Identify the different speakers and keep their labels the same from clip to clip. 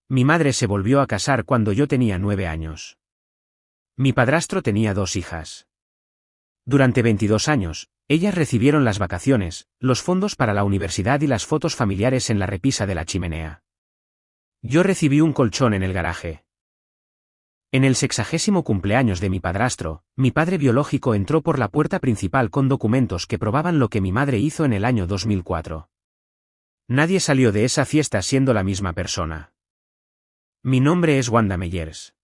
Speaker 1: Mi madre se volvió a casar cuando yo tenía 9 años. Mi padrastro tenía 2 hijas. Durante 22 años, ellas recibieron las vacaciones, los fondos para la universidad y las fotos familiares en la repisa de la chimenea. Yo recibí un colchón en el garaje. En el 60º cumpleaños de mi padrastro, mi padre biológico entró por la puerta principal con documentos que probaban lo que mi madre hizo en el año 2004. Nadie salió de esa fiesta siendo la misma persona. Mi nombre es Wanda Meyers.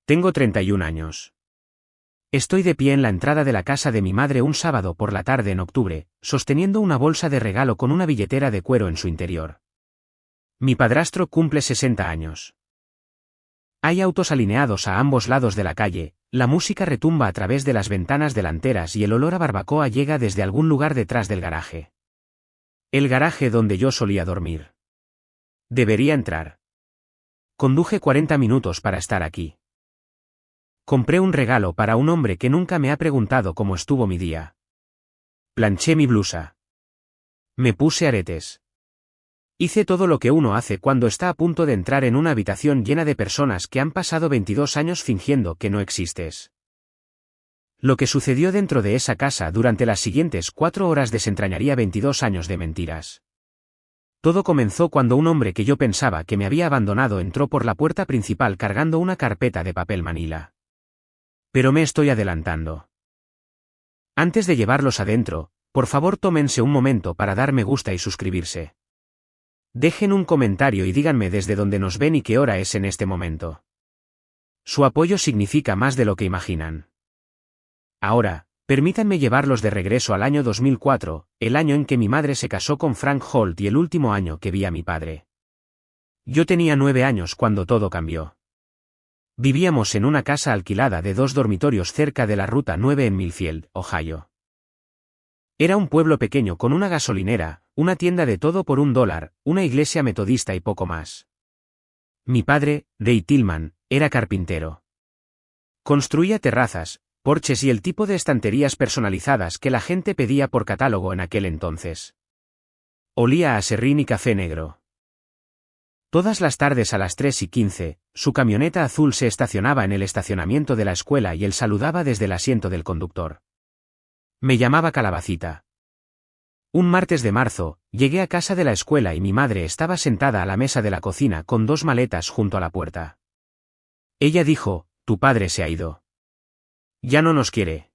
Speaker 1: Tengo 31 años. Estoy de pie en la entrada de la casa de mi madre un sábado por la tarde en octubre, sosteniendo una bolsa de regalo con una billetera de cuero en su interior. Mi padrastro cumple 60 años. Hay autos alineados a ambos lados de la calle, la música retumba a través de las ventanas delanteras y el olor a barbacoa llega desde algún lugar detrás del garaje. El garaje donde yo solía dormir. Debería entrar. Conduje 40 minutos para estar aquí. Compré un regalo para un hombre que nunca me ha preguntado cómo estuvo mi día. Planché mi blusa. Me puse aretes. Hice todo lo que uno hace cuando está a punto de entrar en una habitación llena de personas que han pasado 22 años fingiendo que no existes. Lo que sucedió dentro de esa casa durante las siguientes 4 horas desentrañaría 22 años de mentiras. Todo comenzó cuando un hombre que yo pensaba que me había abandonado entró por la puerta principal cargando una carpeta de papel manila. Pero me estoy adelantando. Antes de llevarlos adentro, por favor tómense un momento para dar me gusta y suscribirse. Dejen un comentario y díganme desde dónde nos ven y qué hora es en este momento. Su apoyo significa más de lo que imaginan. Ahora, permítanme llevarlos de regreso al año 2004, el año en que mi madre se casó con Frank Holt y el último año que vi a mi padre. Yo tenía 9 años cuando todo cambió. Vivíamos en una casa alquilada de 2 dormitorios cerca de la Ruta 9 en Millfield, Ohio. Era un pueblo pequeño con una gasolinera, una tienda de todo por $1, una iglesia metodista y poco más. Mi padre, Dave Tillman, era carpintero. Construía terrazas, porches y el tipo de estanterías personalizadas que la gente pedía por catálogo en aquel entonces. Olía a serrín y café negro. Todas las tardes a las 3:15, su camioneta azul se estacionaba en el estacionamiento de la escuela y él saludaba desde el asiento del conductor. Me llamaba Calabacita. Un martes de marzo, llegué a casa de la escuela y mi madre estaba sentada a la mesa de la cocina con 2 maletas junto a la puerta. Ella dijo, «Tu padre se ha ido. Ya no nos quiere».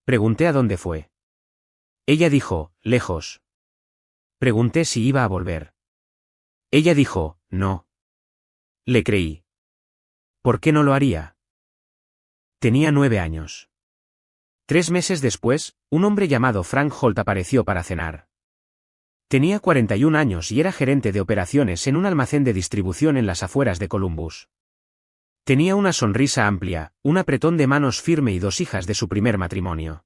Speaker 1: Pregunté a dónde fue. Ella dijo, «Lejos». Pregunté si iba a volver. Ella dijo, «No». Le creí. ¿Por qué no lo haría? Tenía 9 años. 3 meses después, un hombre llamado Frank Holt apareció para cenar. Tenía 41 años y era gerente de operaciones en un almacén de distribución en las afueras de Columbus. Tenía una sonrisa amplia, un apretón de manos firme y 2 hijas de su primer matrimonio.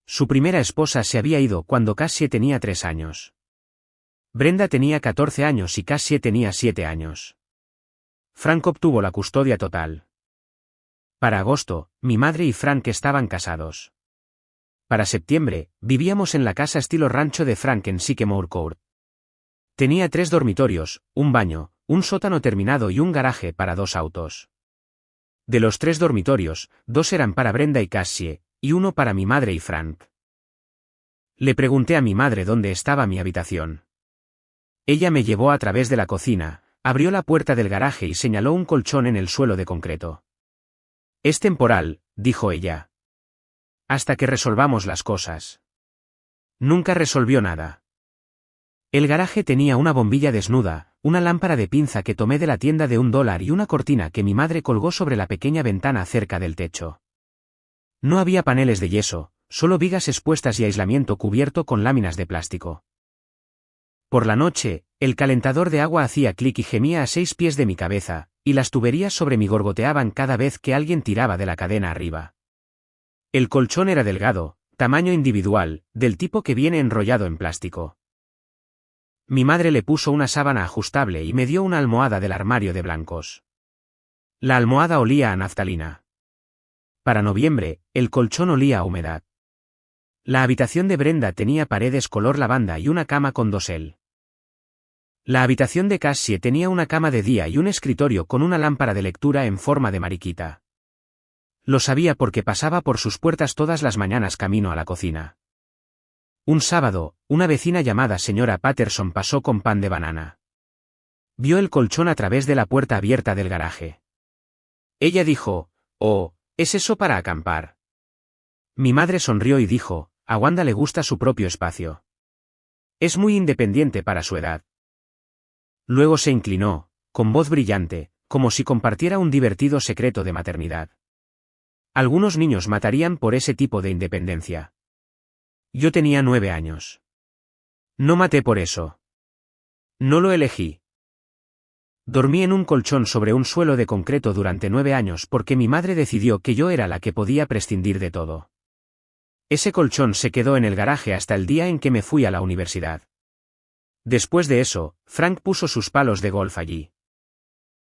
Speaker 1: Su primera esposa se había ido cuando Cassie tenía 3 años. Brenda tenía 14 años y Cassie tenía 7 años. Frank obtuvo la custodia total. Para agosto, mi madre y Frank estaban casados. Para septiembre, vivíamos en la casa estilo rancho de Frank en Sycamore Court. Tenía 3 dormitorios, un baño, un sótano terminado y un garaje para 2 autos. De los 3 dormitorios, 2 eran para Brenda y Cassie, y uno para mi madre y Frank. Le pregunté a mi madre dónde estaba mi habitación. Ella me llevó a través de la cocina, abrió la puerta del garaje y señaló un colchón en el suelo de concreto. «Es temporal», dijo ella. «Hasta que resolvamos las cosas». Nunca resolvió nada. El garaje tenía una bombilla desnuda, una lámpara de pinza que tomé de la tienda de $1 y una cortina que mi madre colgó sobre la pequeña ventana cerca del techo. No había paneles de yeso, solo vigas expuestas y aislamiento cubierto con láminas de plástico. Por la noche, el calentador de agua hacía clic y gemía a 6 pies de mi cabeza, y las tuberías sobre mí gorgoteaban cada vez que alguien tiraba de la cadena arriba. El colchón era delgado, tamaño individual, del tipo que viene enrollado en plástico. Mi madre le puso una sábana ajustable y me dio una almohada del armario de blancos. La almohada olía a naftalina. Para noviembre, el colchón olía a humedad. La habitación de Brenda tenía paredes color lavanda y una cama con dosel. La habitación de Cassie tenía una cama de día y un escritorio con una lámpara de lectura en forma de mariquita. Lo sabía porque pasaba por sus puertas todas las mañanas camino a la cocina. Un sábado, una vecina llamada señora Patterson pasó con pan de banana. Vio el colchón a través de la puerta abierta del garaje. Ella dijo, «Oh, ¿es eso para acampar?» Mi madre sonrió y dijo, «A Wanda le gusta su propio espacio. Es muy independiente para su edad». Luego se inclinó, con voz brillante, como si compartiera un divertido secreto de maternidad. Algunos niños matarían por ese tipo de independencia. Yo tenía 9 años. No maté por eso. No lo elegí. Dormí en un colchón sobre un suelo de concreto durante 9 años porque mi madre decidió que yo era la que podía prescindir de todo. Ese colchón se quedó en el garaje hasta el día en que me fui a la universidad. Después de eso, Frank puso sus palos de golf allí.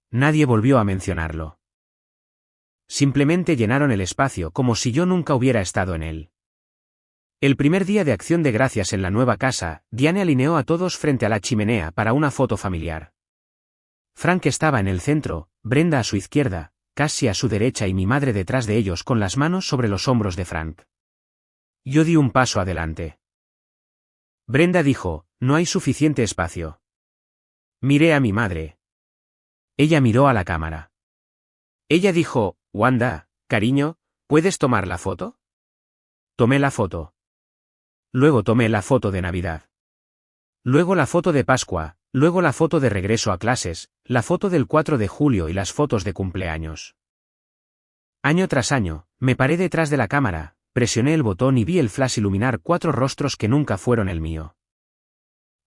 Speaker 1: Nadie volvió a mencionarlo. Simplemente llenaron el espacio como si yo nunca hubiera estado en él. El primer día de Acción de Gracias en la nueva casa, Diane alineó a todos frente a la chimenea para una foto familiar. Frank estaba en el centro, Brenda a su izquierda, Cassie a su derecha y mi madre detrás de ellos con las manos sobre los hombros de Frank. Yo di un paso adelante. Brenda dijo, «No hay suficiente espacio». Miré a mi madre. Ella miró a la cámara. Ella dijo, «Wanda, cariño, ¿puedes tomar la foto?» Tomé la foto. Luego tomé la foto de Navidad. Luego la foto de Pascua, luego la foto de regreso a clases, la foto del 4 de julio y las fotos de cumpleaños. Año tras año, me paré detrás de la cámara, presioné el botón y vi el flash iluminar 4 rostros que nunca fueron el mío.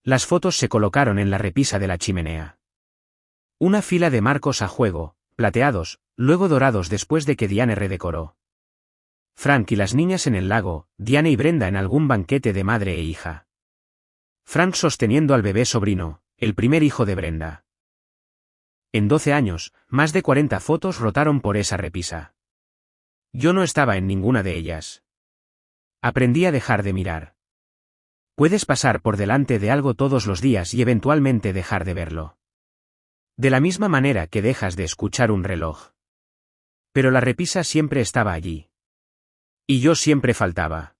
Speaker 1: Las fotos se colocaron en la repisa de la chimenea. Una fila de marcos a juego, plateados, luego dorados después de que Diane redecoró. Frank y las niñas en el lago, Diane y Brenda en algún banquete de madre e hija. Frank sosteniendo al bebé sobrino, el primer hijo de Brenda. En 12 años, más de 40 fotos rotaron por esa repisa. Yo no estaba en ninguna de ellas. Aprendí a dejar de mirar. Puedes pasar por delante de algo todos los días y eventualmente dejar de verlo. De la misma manera que dejas de escuchar un reloj. Pero la repisa siempre estaba allí. Y yo siempre faltaba.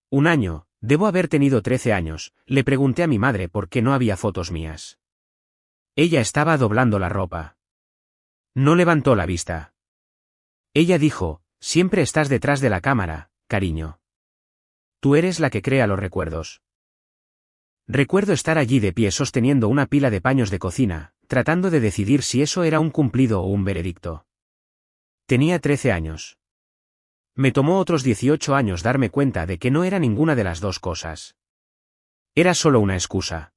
Speaker 1: Un año, debo haber tenido 13 años, le pregunté a mi madre por qué no había fotos mías. Ella estaba doblando la ropa. No levantó la vista. Ella dijo, «Siempre estás detrás de la cámara, cariño. Tú eres la que crea los recuerdos». Recuerdo estar allí de pie sosteniendo una pila de paños de cocina, tratando de decidir si eso era un cumplido o un veredicto. Tenía 13 años. Me tomó otros 18 años darme cuenta de que no era ninguna de las dos cosas. Era solo una excusa.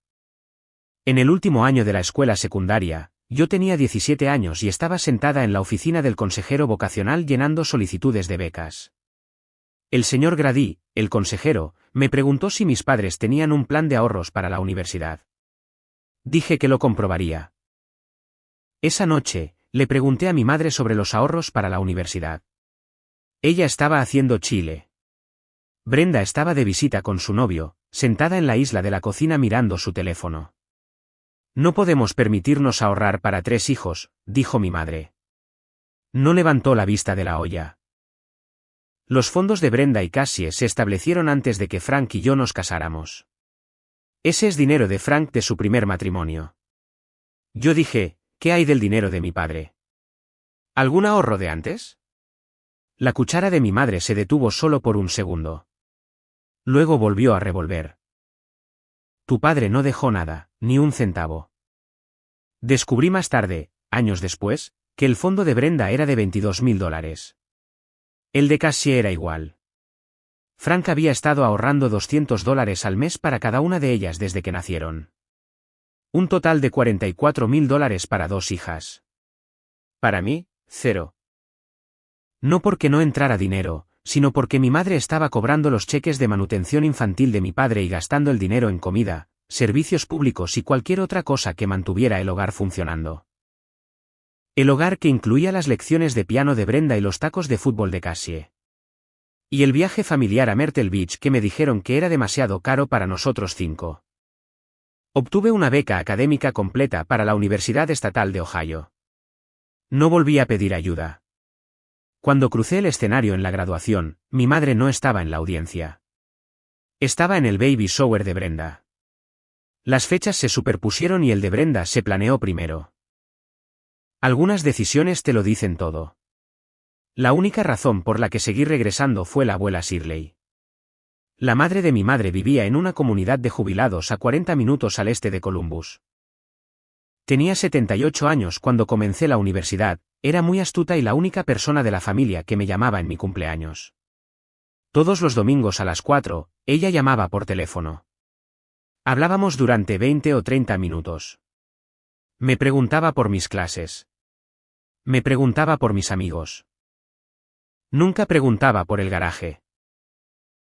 Speaker 1: En el último año de la escuela secundaria, yo tenía 17 años y estaba sentada en la oficina del consejero vocacional llenando solicitudes de becas. El señor Grady, el consejero, me preguntó si mis padres tenían un plan de ahorros para la universidad. Dije que lo comprobaría. Esa noche, le pregunté a mi madre sobre los ahorros para la universidad. Ella estaba haciendo chile. Brenda estaba de visita con su novio, sentada en la isla de la cocina mirando su teléfono. «No podemos permitirnos ahorrar para 3 hijos», dijo mi madre. No levantó la vista de la olla. Los fondos de Brenda y Cassie se establecieron antes de que Frank y yo nos casáramos. Ese es dinero de Frank de su primer matrimonio. Yo dije, ¿qué hay del dinero de mi padre? ¿Algún ahorro de antes? La cuchara de mi madre se detuvo solo por un segundo. Luego volvió a revolver. Tu padre no dejó nada, ni un centavo. Descubrí más tarde, años después, que el fondo de Brenda era de $22.000. El de Cassie era igual. Frank había estado ahorrando $200 al mes para cada una de ellas desde que nacieron. Un total de $44.000 para 2 hijas. Para mí, 0. No porque no entrara dinero, sino porque mi madre estaba cobrando los cheques de manutención infantil de mi padre y gastando el dinero en comida, servicios públicos y cualquier otra cosa que mantuviera el hogar funcionando. El hogar que incluía las lecciones de piano de Brenda y los tacos de fútbol de Cassie. Y el viaje familiar a Myrtle Beach que me dijeron que era demasiado caro para nosotros 5. Obtuve una beca académica completa para la Universidad Estatal de Ohio. No volví a pedir ayuda. Cuando crucé el escenario en la graduación, mi madre no estaba en la audiencia. Estaba en el baby shower de Brenda. Las fechas se superpusieron y el de Brenda se planeó primero. Algunas decisiones te lo dicen todo. La única razón por la que seguí regresando fue la abuela Shirley. La madre de mi madre vivía en una comunidad de jubilados a 40 minutos al este de Columbus. Tenía 78 años cuando comencé la universidad, era muy astuta y la única persona de la familia que me llamaba en mi cumpleaños. Todos los domingos a las 4, ella llamaba por teléfono. Hablábamos durante 20 o 30 minutos. Me preguntaba por mis clases. Me preguntaba por mis amigos. Nunca preguntaba por el garaje.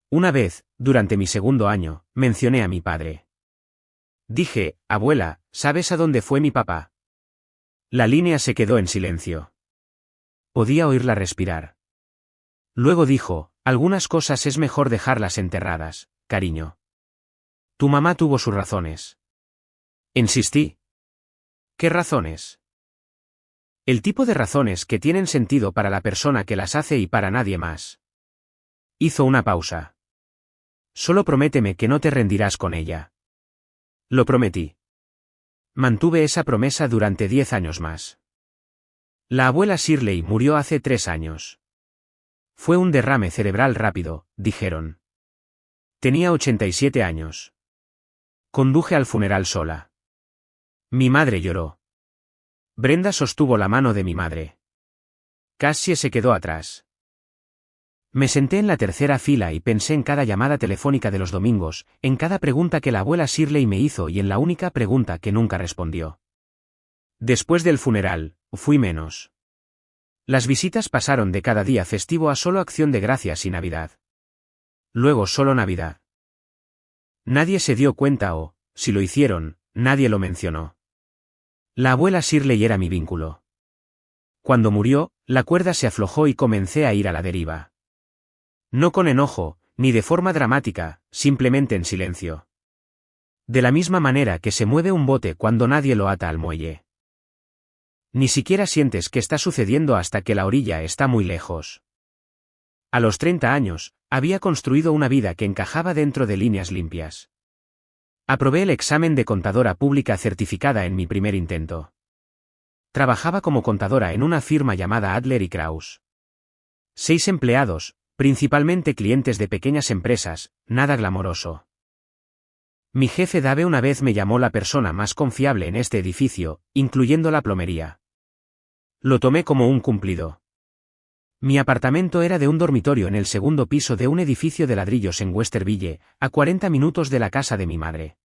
Speaker 1: Una vez, durante mi segundo año, mencioné a mi padre. Dije, abuela, ¿sabes a dónde fue mi papá? La línea se quedó en silencio. Podía oírla respirar. Luego dijo, algunas cosas es mejor dejarlas enterradas, cariño. Tu mamá tuvo sus razones. Insistí. ¿Qué razones? El tipo de razones que tienen sentido para la persona que las hace y para nadie más. Hizo una pausa. Solo prométeme que no te rendirás con ella. Lo prometí. Mantuve esa promesa durante 10 años más. La abuela Shirley murió hace 3 años. Fue un derrame cerebral rápido, dijeron. Tenía 87 años. Conduje al funeral sola. Mi madre lloró. Brenda sostuvo la mano de mi madre. Cassie se quedó atrás. Me senté en la tercera fila y pensé en cada llamada telefónica de los domingos, en cada pregunta que la abuela Shirley me hizo y en la única pregunta que nunca respondió. Después del funeral, fui menos. Las visitas pasaron de cada día festivo a solo Acción de Gracias y Navidad. Luego solo Navidad. Nadie se dio cuenta o, si lo hicieron, nadie lo mencionó. La abuela Shirley era mi vínculo. Cuando murió, la cuerda se aflojó y comencé a ir a la deriva. No con enojo, ni de forma dramática, simplemente en silencio. De la misma manera que se mueve un bote cuando nadie lo ata al muelle. Ni siquiera sientes que está sucediendo hasta que la orilla está muy lejos. A los 30 años, había construido una vida que encajaba dentro de líneas limpias. Aprobé el examen de contadora pública certificada en mi primer intento. Trabajaba como contadora en una firma llamada Adler y Kraus. 6 empleados, principalmente clientes de pequeñas empresas, nada glamoroso. Mi jefe Dave una vez me llamó la persona más confiable en este edificio, incluyendo la plomería. Lo tomé como un cumplido. Mi apartamento era de un dormitorio en el segundo piso de un edificio de ladrillos en Westerville, a 40 minutos de la casa de mi madre.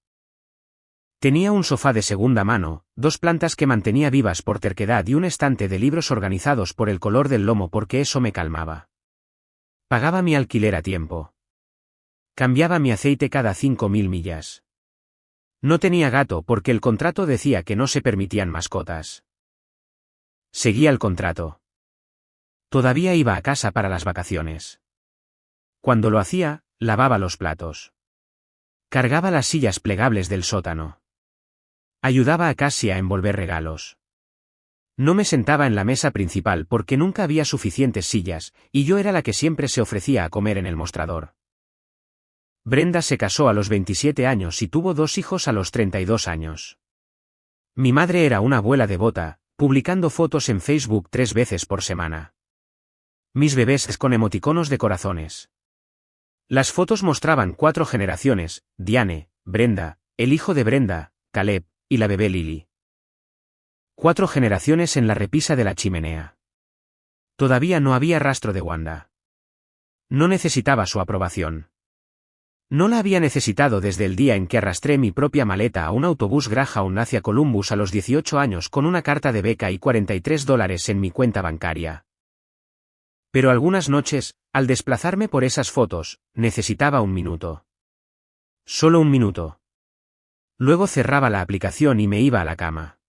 Speaker 1: Tenía un sofá de segunda mano, 2 plantas que mantenía vivas por terquedad y un estante de libros organizados por el color del lomo porque eso me calmaba. Pagaba mi alquiler a tiempo. Cambiaba mi aceite cada 5.000 millas. No tenía gato porque el contrato decía que no se permitían mascotas. Seguía el contrato. Todavía iba a casa para las vacaciones. Cuando lo hacía, lavaba los platos. Cargaba las sillas plegables del sótano. Ayudaba a Cassie a envolver regalos. No me sentaba en la mesa principal porque nunca había suficientes sillas, y yo era la que siempre se ofrecía a comer en el mostrador. Brenda se casó a los 27 años y tuvo 2 hijos a los 32 años. Mi madre era una abuela devota, publicando fotos en Facebook 3 veces por semana. Mis bebés con emoticonos de corazones. Las fotos mostraban 4 generaciones, Diane, Brenda, el hijo de Brenda, Caleb, y la bebé Lily. 4 generaciones en la repisa de la chimenea. Todavía no había rastro de Wanda. No necesitaba su aprobación. No la había necesitado desde el día en que arrastré mi propia maleta a un autobús Greyhound hacia Columbus a los 18 años con una carta de beca y $43 en mi cuenta bancaria. Pero algunas noches, al desplazarme por esas fotos, necesitaba un minuto. Solo un minuto. Luego cerraba la aplicación y me iba a la cama.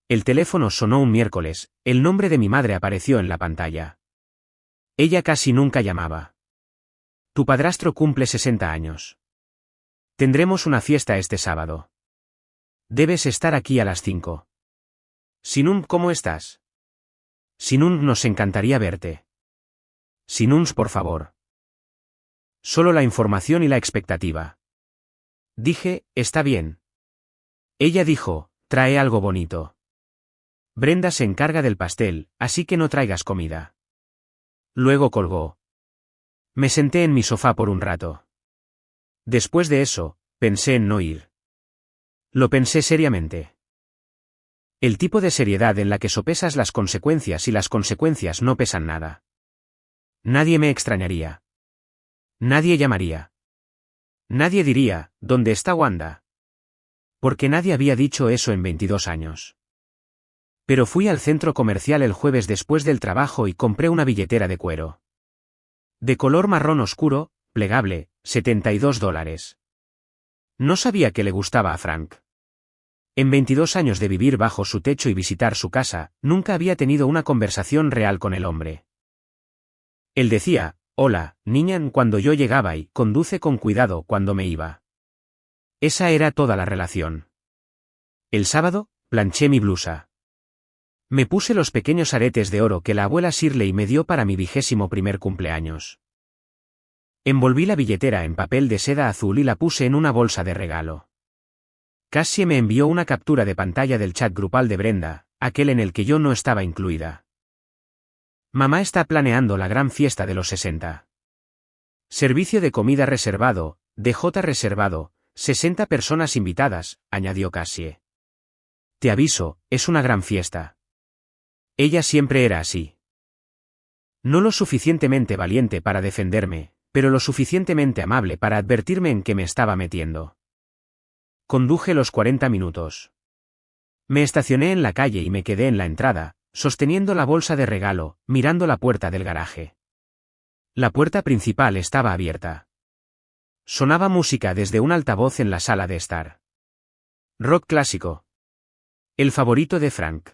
Speaker 1: El teléfono sonó un miércoles, el nombre de mi madre apareció en la pantalla. Ella casi nunca llamaba. Tu padrastro cumple 60 años. Tendremos una fiesta este sábado. Debes estar aquí a las 5. Sinun, ¿cómo estás? Sinun, nos encantaría verte. Sinuns, por favor. Solo la información y la expectativa. Dije, está bien. Ella dijo, trae algo bonito. Brenda se encarga del pastel, así que no traigas comida. Luego colgó. Me senté en mi sofá por un rato. Después de eso, pensé en no ir. Lo pensé seriamente. El tipo de seriedad en la que sopesas las consecuencias y las consecuencias no pesan nada. Nadie me extrañaría. Nadie llamaría. Nadie diría, ¿dónde está Wanda? Porque nadie había dicho eso en 22 años. Pero fui al centro comercial el jueves después del trabajo y compré una billetera de cuero. De color marrón oscuro, plegable, $72. No sabía que le gustaba a Frank. En 22 años de vivir bajo su techo y visitar su casa, nunca había tenido una conversación real con el hombre. Él decía, hola, niña, cuando yo llegaba y conduce con cuidado cuando me iba. Esa era toda la relación. El sábado, planché mi blusa. Me puse los pequeños aretes de oro que la abuela Shirley me dio para mi 21º cumpleaños. Envolví la billetera en papel de seda azul y la puse en una bolsa de regalo. Cassie me envió una captura de pantalla del chat grupal de Brenda, aquel en el que yo no estaba incluida. Mamá está planeando la gran fiesta de los 60. Servicio de comida reservado, DJ reservado, 60 personas invitadas, añadió Cassie. Te aviso, es una gran fiesta. Ella siempre era así. No lo suficientemente valiente para defenderme, pero lo suficientemente amable para advertirme en qué me estaba metiendo. Conduje los 40 minutos. Me estacioné en la calle y me quedé en la entrada, sosteniendo la bolsa de regalo, mirando la puerta del garaje. La puerta principal estaba abierta. Sonaba música desde un altavoz en la sala de estar. Rock clásico. El favorito de Frank.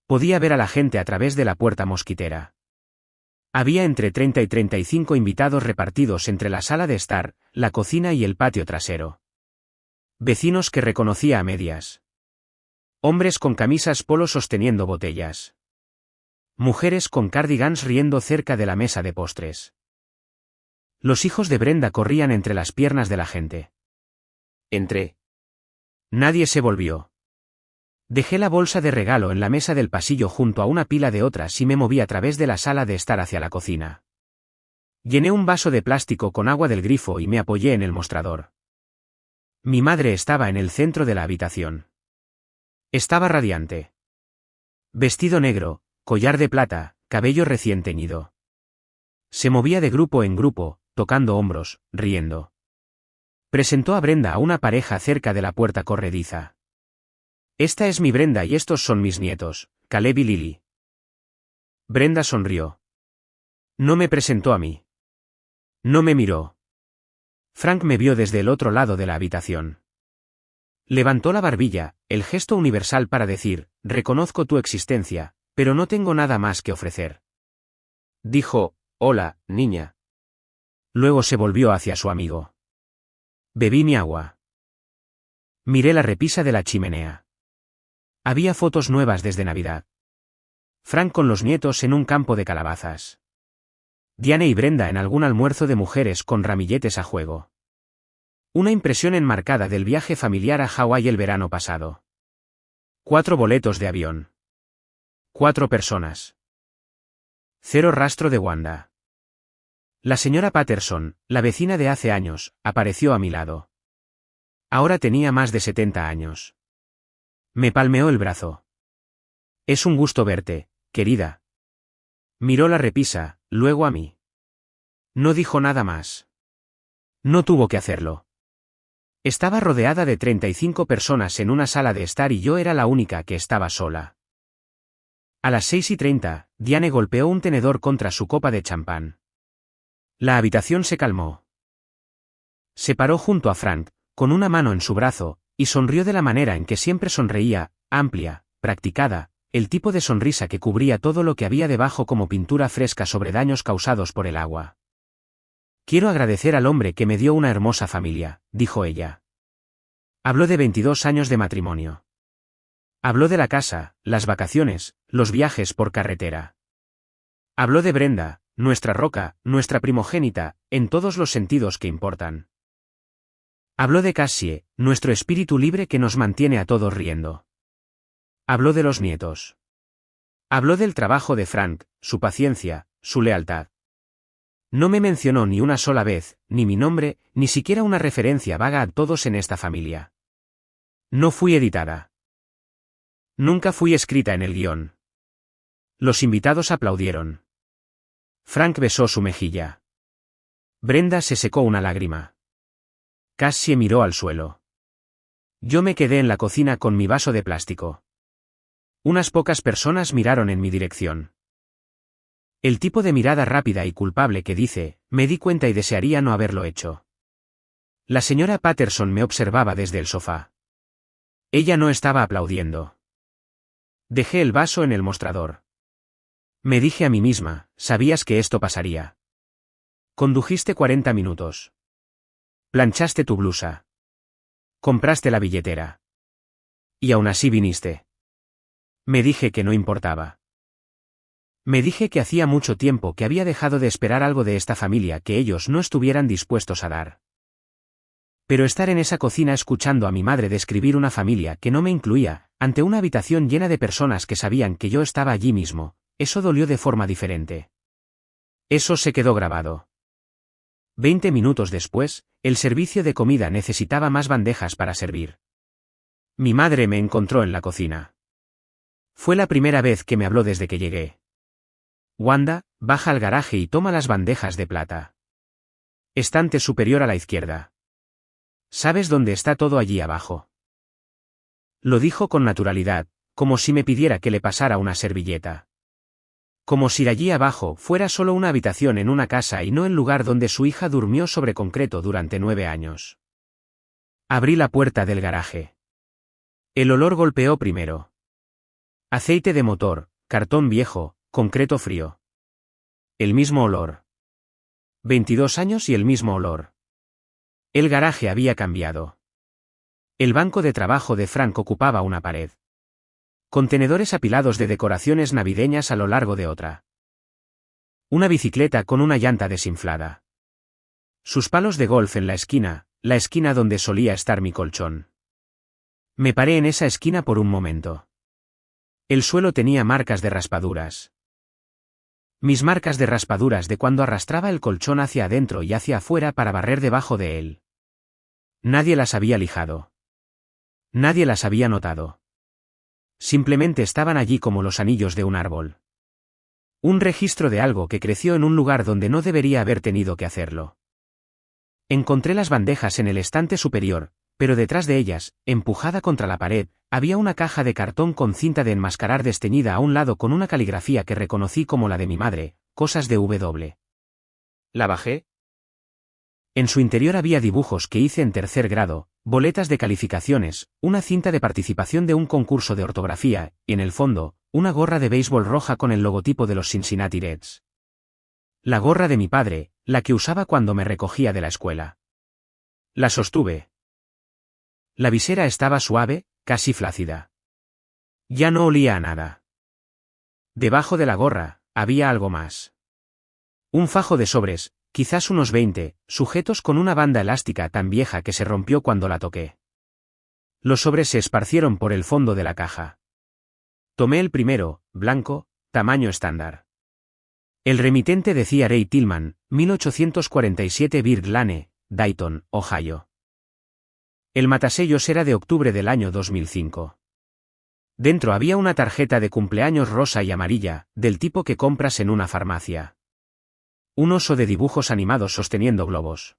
Speaker 1: Podía ver a la gente a través de la puerta mosquitera. Había entre 30 y 35 invitados repartidos entre la sala de estar, la cocina y el patio trasero. Vecinos que reconocía a medias. Hombres con camisas polo sosteniendo botellas. Mujeres con cardigans riendo cerca de la mesa de postres. Los hijos de Brenda corrían entre las piernas de la gente. Entré. Nadie se volvió. Dejé la bolsa de regalo en la mesa del pasillo junto a una pila de otras y me moví a través de la sala de estar hacia la cocina. Llené un vaso de plástico con agua del grifo y me apoyé en el mostrador. Mi madre estaba en el centro de la habitación. Estaba radiante. Vestido negro, collar de plata, cabello recién teñido. Se movía de grupo en grupo, tocando hombros, riendo. Presentó a Brenda a una pareja cerca de la puerta corrediza. Esta es mi Brenda y estos son mis nietos, Caleb y Lily. Brenda sonrió. No me presentó a mí. No me miró. Frank me vio desde el otro lado de la habitación. Levantó la barbilla, el gesto universal para decir, reconozco tu existencia, pero no tengo nada más que ofrecer. Dijo, hola, niña. Luego se volvió hacia su amigo. Bebí mi agua. Miré la repisa de la chimenea. Había fotos nuevas desde Navidad. Frank con los nietos en un campo de calabazas. Diane y Brenda en algún almuerzo de mujeres con ramilletes a juego. Una impresión enmarcada del viaje familiar a Hawái el verano pasado. 4 boletos de avión. 4 personas. 0 rastro de Wanda. La señora Patterson, la vecina de hace años, apareció a mi lado. Ahora tenía más de 70 años. Me palmeó el brazo. Es un gusto verte, querida. Miró la repisa, luego a mí. No dijo nada más. No tuvo que hacerlo. Estaba rodeada de 35 personas en una sala de estar y yo era la única que estaba sola. A las 6:30, Diane golpeó un tenedor contra su copa de champán. La habitación se calmó. Se paró junto a Frank, con una mano en su brazo, y sonrió de la manera en que siempre sonreía, amplia, practicada, el tipo de sonrisa que cubría todo lo que había debajo como pintura fresca sobre daños causados por el agua. Quiero agradecer al hombre que me dio una hermosa familia, dijo ella. Habló de 22 años de matrimonio. Habló de la casa, las vacaciones, los viajes por carretera. Habló de Brenda, nuestra roca, nuestra primogénita, en todos los sentidos que importan. Habló de Cassie, nuestro espíritu libre que nos mantiene a todos riendo. Habló de los nietos. Habló del trabajo de Frank, su paciencia, su lealtad. No me mencionó ni una sola vez, ni mi nombre, ni siquiera una referencia vaga a todos en esta familia. No fui editada. Nunca fui escrita en el guión. Los invitados aplaudieron. Frank besó su mejilla. Brenda se secó una lágrima. Cassie miró al suelo. Yo me quedé en la cocina con mi vaso de plástico. Unas pocas personas miraron en mi dirección. El tipo de mirada rápida y culpable que dice, me di cuenta y desearía no haberlo hecho. La señora Patterson me observaba desde el sofá. Ella no estaba aplaudiendo. Dejé el vaso en el mostrador. Me dije a mí misma, sabías que esto pasaría. Condujiste 40 minutos. Planchaste tu blusa. Compraste la billetera. Y aún así viniste. Me dije que no importaba. Me dije que hacía mucho tiempo que había dejado de esperar algo de esta familia que ellos no estuvieran dispuestos a dar. Pero estar en esa cocina escuchando a mi madre describir una familia que no me incluía, ante una habitación llena de personas que sabían que yo estaba allí mismo, eso dolió de forma diferente. Eso se quedó grabado. 20 minutos después, el servicio de comida necesitaba más bandejas para servir. Mi madre me encontró en la cocina. Fue la primera vez que me habló desde que llegué. Wanda, baja al garaje y toma las bandejas de plata. Estante superior a la izquierda. ¿Sabes dónde está todo allí abajo? Lo dijo con naturalidad, como si me pidiera que le pasara una servilleta. Como si allí abajo fuera solo una habitación en una casa y no el lugar donde su hija durmió sobre concreto durante 9 años. Abrí la puerta del garaje. El olor golpeó primero. Aceite de motor, cartón viejo, concreto frío. El mismo olor. 22 años y el mismo olor. El garaje había cambiado. El banco de trabajo de Frank ocupaba una pared. Contenedores apilados de decoraciones navideñas a lo largo de otra. Una bicicleta con una llanta desinflada. Sus palos de golf en la esquina donde solía estar mi colchón. Me paré en esa esquina por un momento. El suelo tenía marcas de raspaduras. Mis marcas de raspaduras de cuando arrastraba el colchón hacia adentro y hacia afuera para barrer debajo de él. Nadie las había lijado. Nadie las había notado. Simplemente estaban allí como los anillos de un árbol. Un registro de algo que creció en un lugar donde no debería haber tenido que hacerlo. Encontré las bandejas en el estante superior, pero detrás de ellas, empujada contra la pared, había una caja de cartón con cinta de enmascarar desteñida a un lado con una caligrafía que reconocí como la de mi madre, cosas de W. ¿La bajé? En su interior había dibujos que hice en 3er grado, boletas de calificaciones, una cinta de participación de un concurso de ortografía, y en el fondo, una gorra de béisbol roja con el logotipo de los Cincinnati Reds. La gorra de mi padre, la que usaba cuando me recogía de la escuela. La sostuve. La visera estaba suave, casi flácida. Ya no olía a nada. Debajo de la gorra, había algo más. Un fajo de sobres, quizás unos 20, sujetos con una banda elástica tan vieja que se rompió cuando la toqué. Los sobres se esparcieron por el fondo de la caja. Tomé el primero, blanco, tamaño estándar. El remitente decía Ray Tillman, 1847 Bird Lane, Dayton, Ohio. El matasellos era de octubre del año 2005. Dentro había una tarjeta de cumpleaños rosa y amarilla, del tipo que compras en una farmacia. Un oso de dibujos animados sosteniendo globos.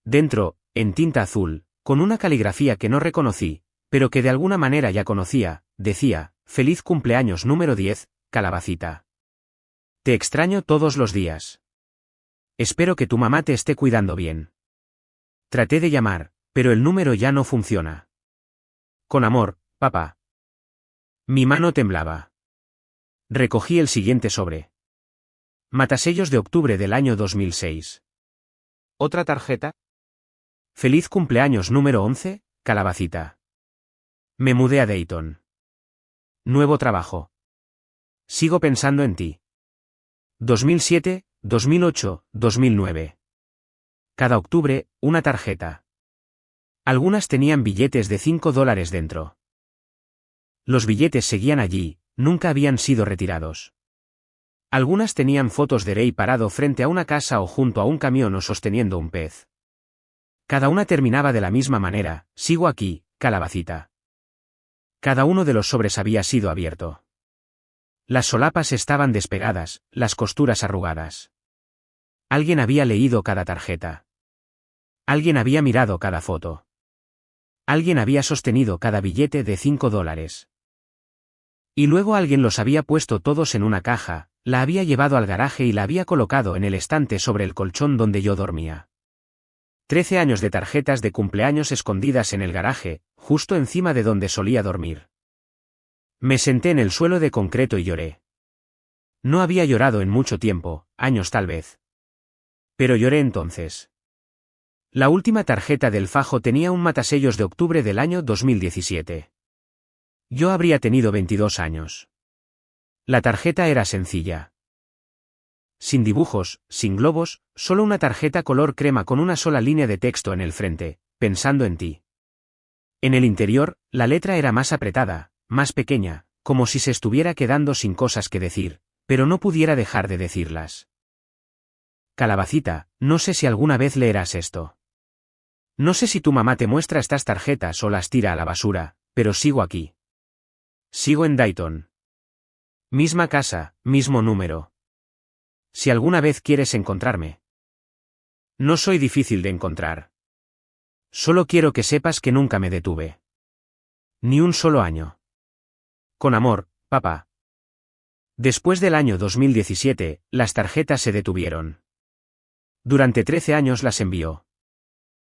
Speaker 1: Dentro, en tinta azul, con una caligrafía que no reconocí, pero que de alguna manera ya conocía, decía, Feliz cumpleaños número 10, Calabacita. Te extraño todos los días. Espero que tu mamá te esté cuidando bien. Traté de llamar, pero el número ya no funciona. Con amor, papá. Mi mano temblaba. Recogí el siguiente sobre. Matasellos de octubre del año 2006. ¿Otra tarjeta? Feliz cumpleaños número 11, Calabacita. Me mudé a Dayton. Nuevo trabajo. Sigo pensando en ti. 2007, 2008, 2009. Cada octubre, una tarjeta. Algunas tenían billetes de $5 dentro. Los billetes seguían allí, nunca habían sido retirados. Algunas tenían fotos de Ray parado frente a una casa o junto a un camión o sosteniendo un pez. Cada una terminaba de la misma manera: sigo aquí, Calabacita. Cada uno de los sobres había sido abierto. Las solapas estaban despegadas, las costuras arrugadas. Alguien había leído cada tarjeta. Alguien había mirado cada foto. Alguien había sostenido cada billete de $5. Y luego alguien los había puesto todos en una caja, la había llevado al garaje y la había colocado en el estante sobre el colchón donde yo dormía. 13 años de tarjetas de cumpleaños escondidas en el garaje, justo encima de donde solía dormir. Me senté en el suelo de concreto y lloré. No había llorado en mucho tiempo, años tal vez. Pero lloré entonces. La última tarjeta del fajo tenía un matasellos de octubre del año 2017. Yo habría tenido 22 años. La tarjeta era sencilla. Sin dibujos, sin globos, solo una tarjeta color crema con una sola línea de texto en el frente: pensando en ti. En el interior, la letra era más apretada, más pequeña, como si se estuviera quedando sin cosas que decir, pero no pudiera dejar de decirlas. Calabacita, no sé si alguna vez leerás esto. No sé si tu mamá te muestra estas tarjetas o las tira a la basura, pero sigo aquí. Sigo en Dayton. Misma casa, mismo número. Si alguna vez quieres encontrarme. No soy difícil de encontrar. Solo quiero que sepas que nunca me detuve. Ni un solo año. Con amor, papá. Después del año 2017, las tarjetas se detuvieron. Durante 13 años las envió.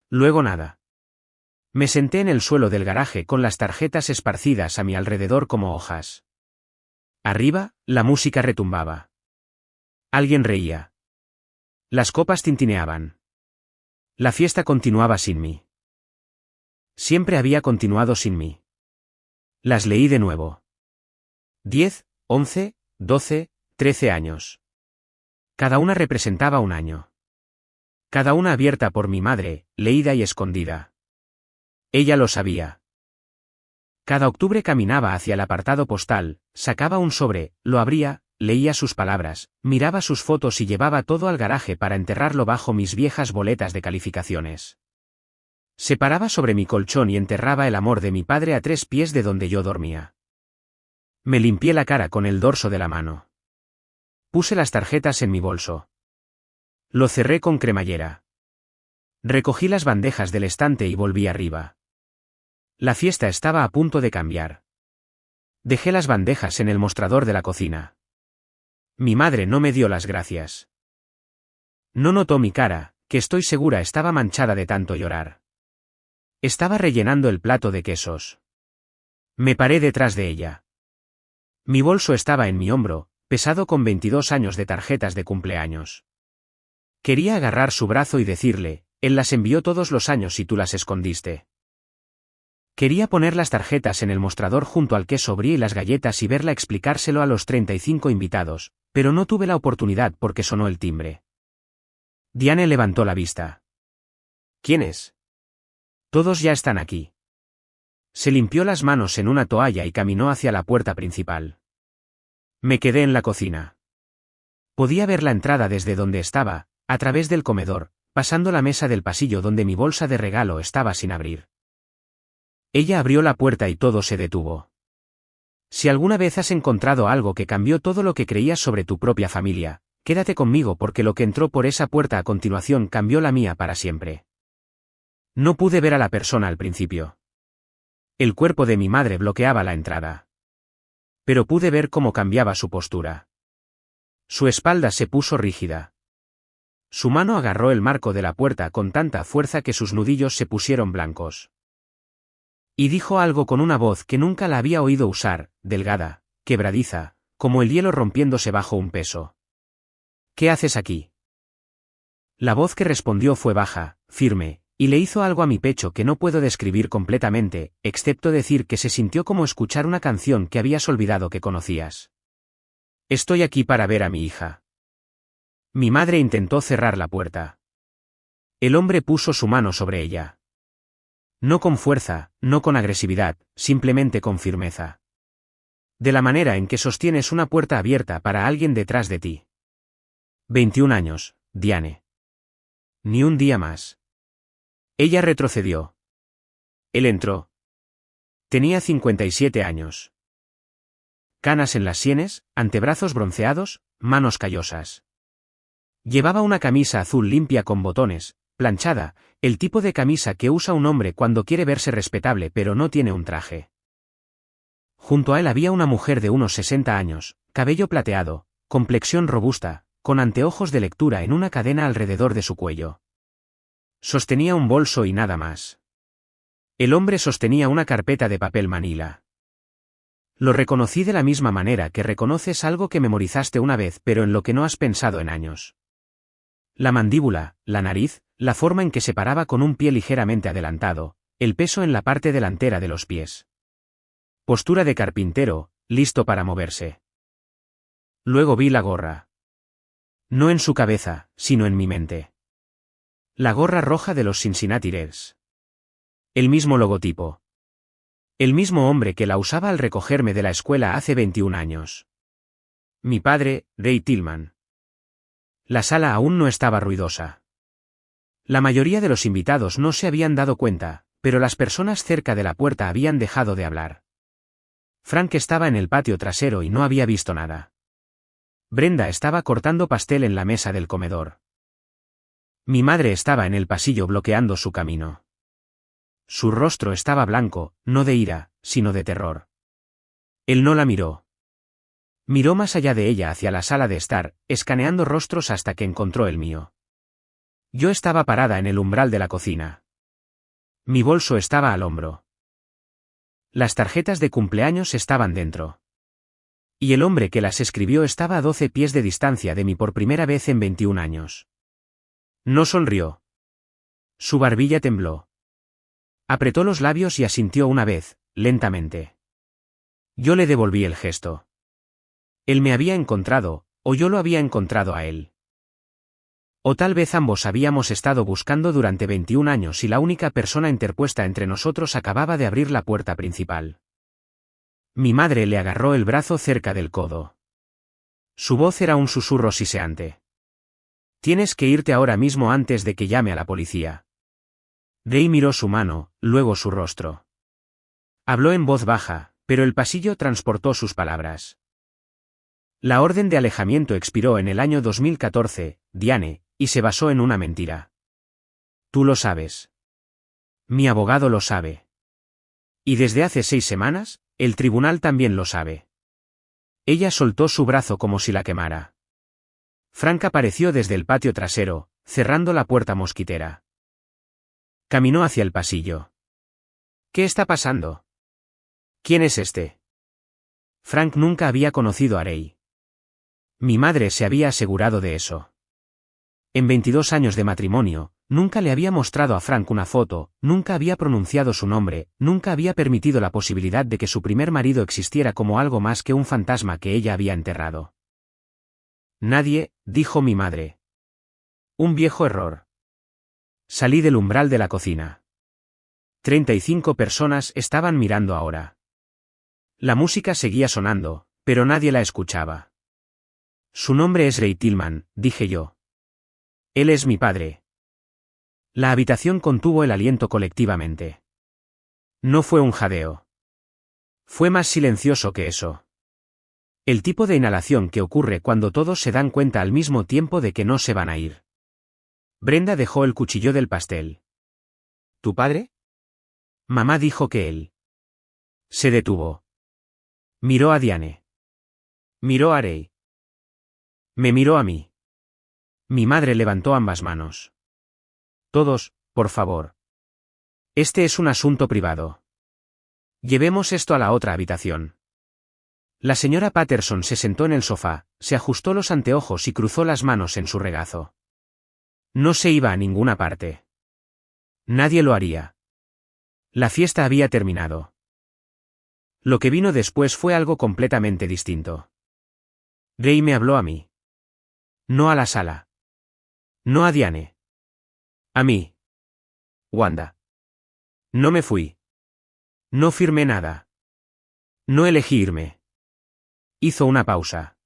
Speaker 1: Luego nada. Me senté en el suelo del garaje con las tarjetas esparcidas a mi alrededor como hojas. Arriba, la música retumbaba. Alguien reía. Las copas tintineaban. La fiesta continuaba sin mí. Siempre había continuado sin mí. Las leí de nuevo. 10, 11, 12, 13 años. Cada una representaba un año. Cada una abierta por mi madre, leída y escondida. Ella lo sabía. Cada octubre caminaba hacia el apartado postal, sacaba un sobre, lo abría, leía sus palabras, miraba sus fotos y llevaba todo al garaje para enterrarlo bajo mis viejas boletas de calificaciones. Se paraba sobre mi colchón y enterraba el amor de mi padre a 3 pies de donde yo dormía. Me limpié la cara con el dorso de la mano. Puse las tarjetas en mi bolso. Lo cerré con cremallera. Recogí las bandejas del estante y volví arriba. La fiesta estaba a punto de cambiar. Dejé las bandejas en el mostrador de la cocina. Mi madre no me dio las gracias. No notó mi cara, que estoy segura estaba manchada de tanto llorar. Estaba rellenando el plato de quesos. Me paré detrás de ella. Mi bolso estaba en mi hombro, pesado con 22 años de tarjetas de cumpleaños. Quería agarrar su brazo y decirle: él las envió todos los años y tú las escondiste. Quería poner las tarjetas en el mostrador junto al queso brie y las galletas y verla explicárselo a los 35 invitados, pero no tuve la oportunidad porque sonó el timbre. Diane levantó la vista. ¿Quién es? Todos ya están aquí. Se limpió las manos en una toalla y caminó hacia la puerta principal. Me quedé en la cocina. Podía ver la entrada desde donde estaba, a través del comedor, pasando la mesa del pasillo donde mi bolsa de regalo estaba sin abrir. Ella abrió la puerta y todo se detuvo. Si alguna vez has encontrado algo que cambió todo lo que creías sobre tu propia familia, quédate conmigo porque lo que entró por esa puerta a continuación cambió la mía para siempre. No pude ver a la persona al principio. El cuerpo de mi madre bloqueaba la entrada. Pero pude ver cómo cambiaba su postura. Su espalda se puso rígida. Su mano agarró el marco de la puerta con tanta fuerza que sus nudillos se pusieron blancos. Y dijo algo con una voz que nunca la había oído usar, delgada, quebradiza, como el hielo rompiéndose bajo un peso. ¿Qué haces aquí? La voz que respondió fue baja, firme, Y le hizo algo a mi pecho que no puedo describir completamente, excepto decir que se sintió como escuchar una canción que habías olvidado que conocías. Estoy aquí para ver a mi hija. Mi madre intentó cerrar la puerta. El hombre puso su mano sobre ella. No con fuerza, no con agresividad, simplemente con firmeza. De la manera en que sostienes una puerta abierta para alguien detrás de ti. 21 años, Diane. Ni un día más. Ella retrocedió. Él entró. Tenía 57 años. Canas en las sienes, antebrazos bronceados, manos callosas. Llevaba una camisa azul limpia con botones, planchada, el tipo de camisa que usa un hombre cuando quiere verse respetable pero no tiene un traje. Junto a él había una mujer de unos 60 años, cabello plateado, complexión robusta, con anteojos de lectura en una cadena alrededor de su cuello. Sostenía un bolso y nada más. El hombre sostenía una carpeta de papel manila. Lo reconocí de la misma manera que reconoces algo que memorizaste una vez pero en lo que no has pensado en años. La mandíbula, la nariz, la forma en que se paraba con un pie ligeramente adelantado, el peso en la parte delantera de los pies. Postura de carpintero, listo para moverse. Luego vi la gorra. No en su cabeza, sino en mi mente. La gorra roja de los Cincinnati Reds. El mismo logotipo. El mismo hombre que la usaba al recogerme de la escuela hace 21 años. Mi padre, Ray Tillman. La sala aún no estaba ruidosa. La mayoría de los invitados no se habían dado cuenta, pero las personas cerca de la puerta habían dejado de hablar. Frank estaba en el patio trasero y no había visto nada. Brenda estaba cortando pastel en la mesa del comedor. Mi madre estaba en el pasillo bloqueando su camino. Su rostro estaba blanco, no de ira, sino de terror. Él no la miró. Miró más allá de ella hacia la sala de estar, escaneando rostros hasta que encontró el mío. Yo estaba parada en el umbral de la cocina. Mi bolso estaba al hombro. Las tarjetas de cumpleaños estaban dentro. Y el hombre que las escribió estaba a 12 pies de distancia de mí por primera vez en 21 años. No sonrió. Su barbilla tembló. Apretó los labios y asintió una vez, lentamente. Yo le devolví el gesto. Él me había encontrado, o yo lo había encontrado a él. O tal vez ambos habíamos estado buscando durante 21 años y la única persona interpuesta entre nosotros acababa de abrir la puerta principal. Mi madre le agarró el brazo cerca del codo. Su voz era un susurro siseante. Tienes que irte ahora mismo antes de que llame a la policía. Ray miró su mano, luego su rostro. Habló en voz baja, pero el pasillo transportó sus palabras. La orden de alejamiento expiró en el año 2014, Diane, y se basó en una mentira. Tú lo sabes. Mi abogado lo sabe. Y desde hace 6 semanas, el tribunal también lo sabe. Ella soltó su brazo como si la quemara. Frank apareció desde el patio trasero, cerrando la puerta mosquitera. Caminó hacia el pasillo. ¿Qué está pasando? ¿Quién es este? Frank nunca había conocido a Ray. Mi madre se había asegurado de eso. En 22 años de matrimonio, nunca le había mostrado a Frank una foto, nunca había pronunciado su nombre, nunca había permitido la posibilidad de que su primer marido existiera como algo más que un fantasma que ella había enterrado. Nadie, dijo mi madre. Un viejo error. Salí del umbral de la cocina. 35 personas estaban mirando ahora. La música seguía sonando, pero nadie la escuchaba. Su nombre es Ray Tillman, dije yo. Él es mi padre. La habitación contuvo el aliento colectivamente. No fue un jadeo. Fue más silencioso que eso. El tipo de inhalación que ocurre cuando todos se dan cuenta al mismo tiempo de que no se van a ir. Brenda dejó el cuchillo del pastel. ¿Tu padre? Mamá dijo que él. Se detuvo. Miró a Diane. Miró a Ray. Me miró a mí. Mi madre levantó ambas manos. Todos, por favor. Este es un asunto privado. Llevemos esto a la otra habitación. La señora Patterson se sentó en el sofá, se ajustó los anteojos y cruzó las manos en su regazo. No se iba a ninguna parte. Nadie lo haría. La fiesta había terminado. Lo que vino después fue algo completamente distinto. Ray me habló a mí. No a la sala. No a Diane. A mí. Wanda. No me fui. No firmé nada. No elegí irme. Hizo una pausa.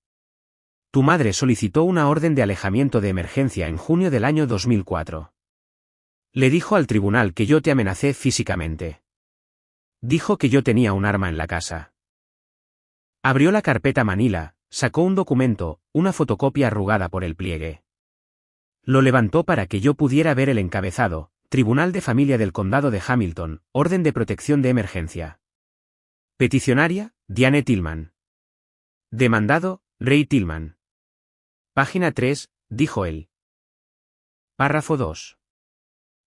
Speaker 1: Tu madre solicitó una orden de alejamiento de emergencia en junio del año 2004. Le dijo al tribunal que yo te amenacé físicamente. Dijo que yo tenía un arma en la casa. Abrió la carpeta Manila, sacó un documento, una fotocopia arrugada por el pliegue. Lo levantó para que yo pudiera ver el encabezado: Tribunal de Familia del Condado de Hamilton, Orden de Protección de Emergencia. Peticionaria, Diane Tillman. Demandado, Ray Tillman. Página 3, dijo él. Párrafo 2.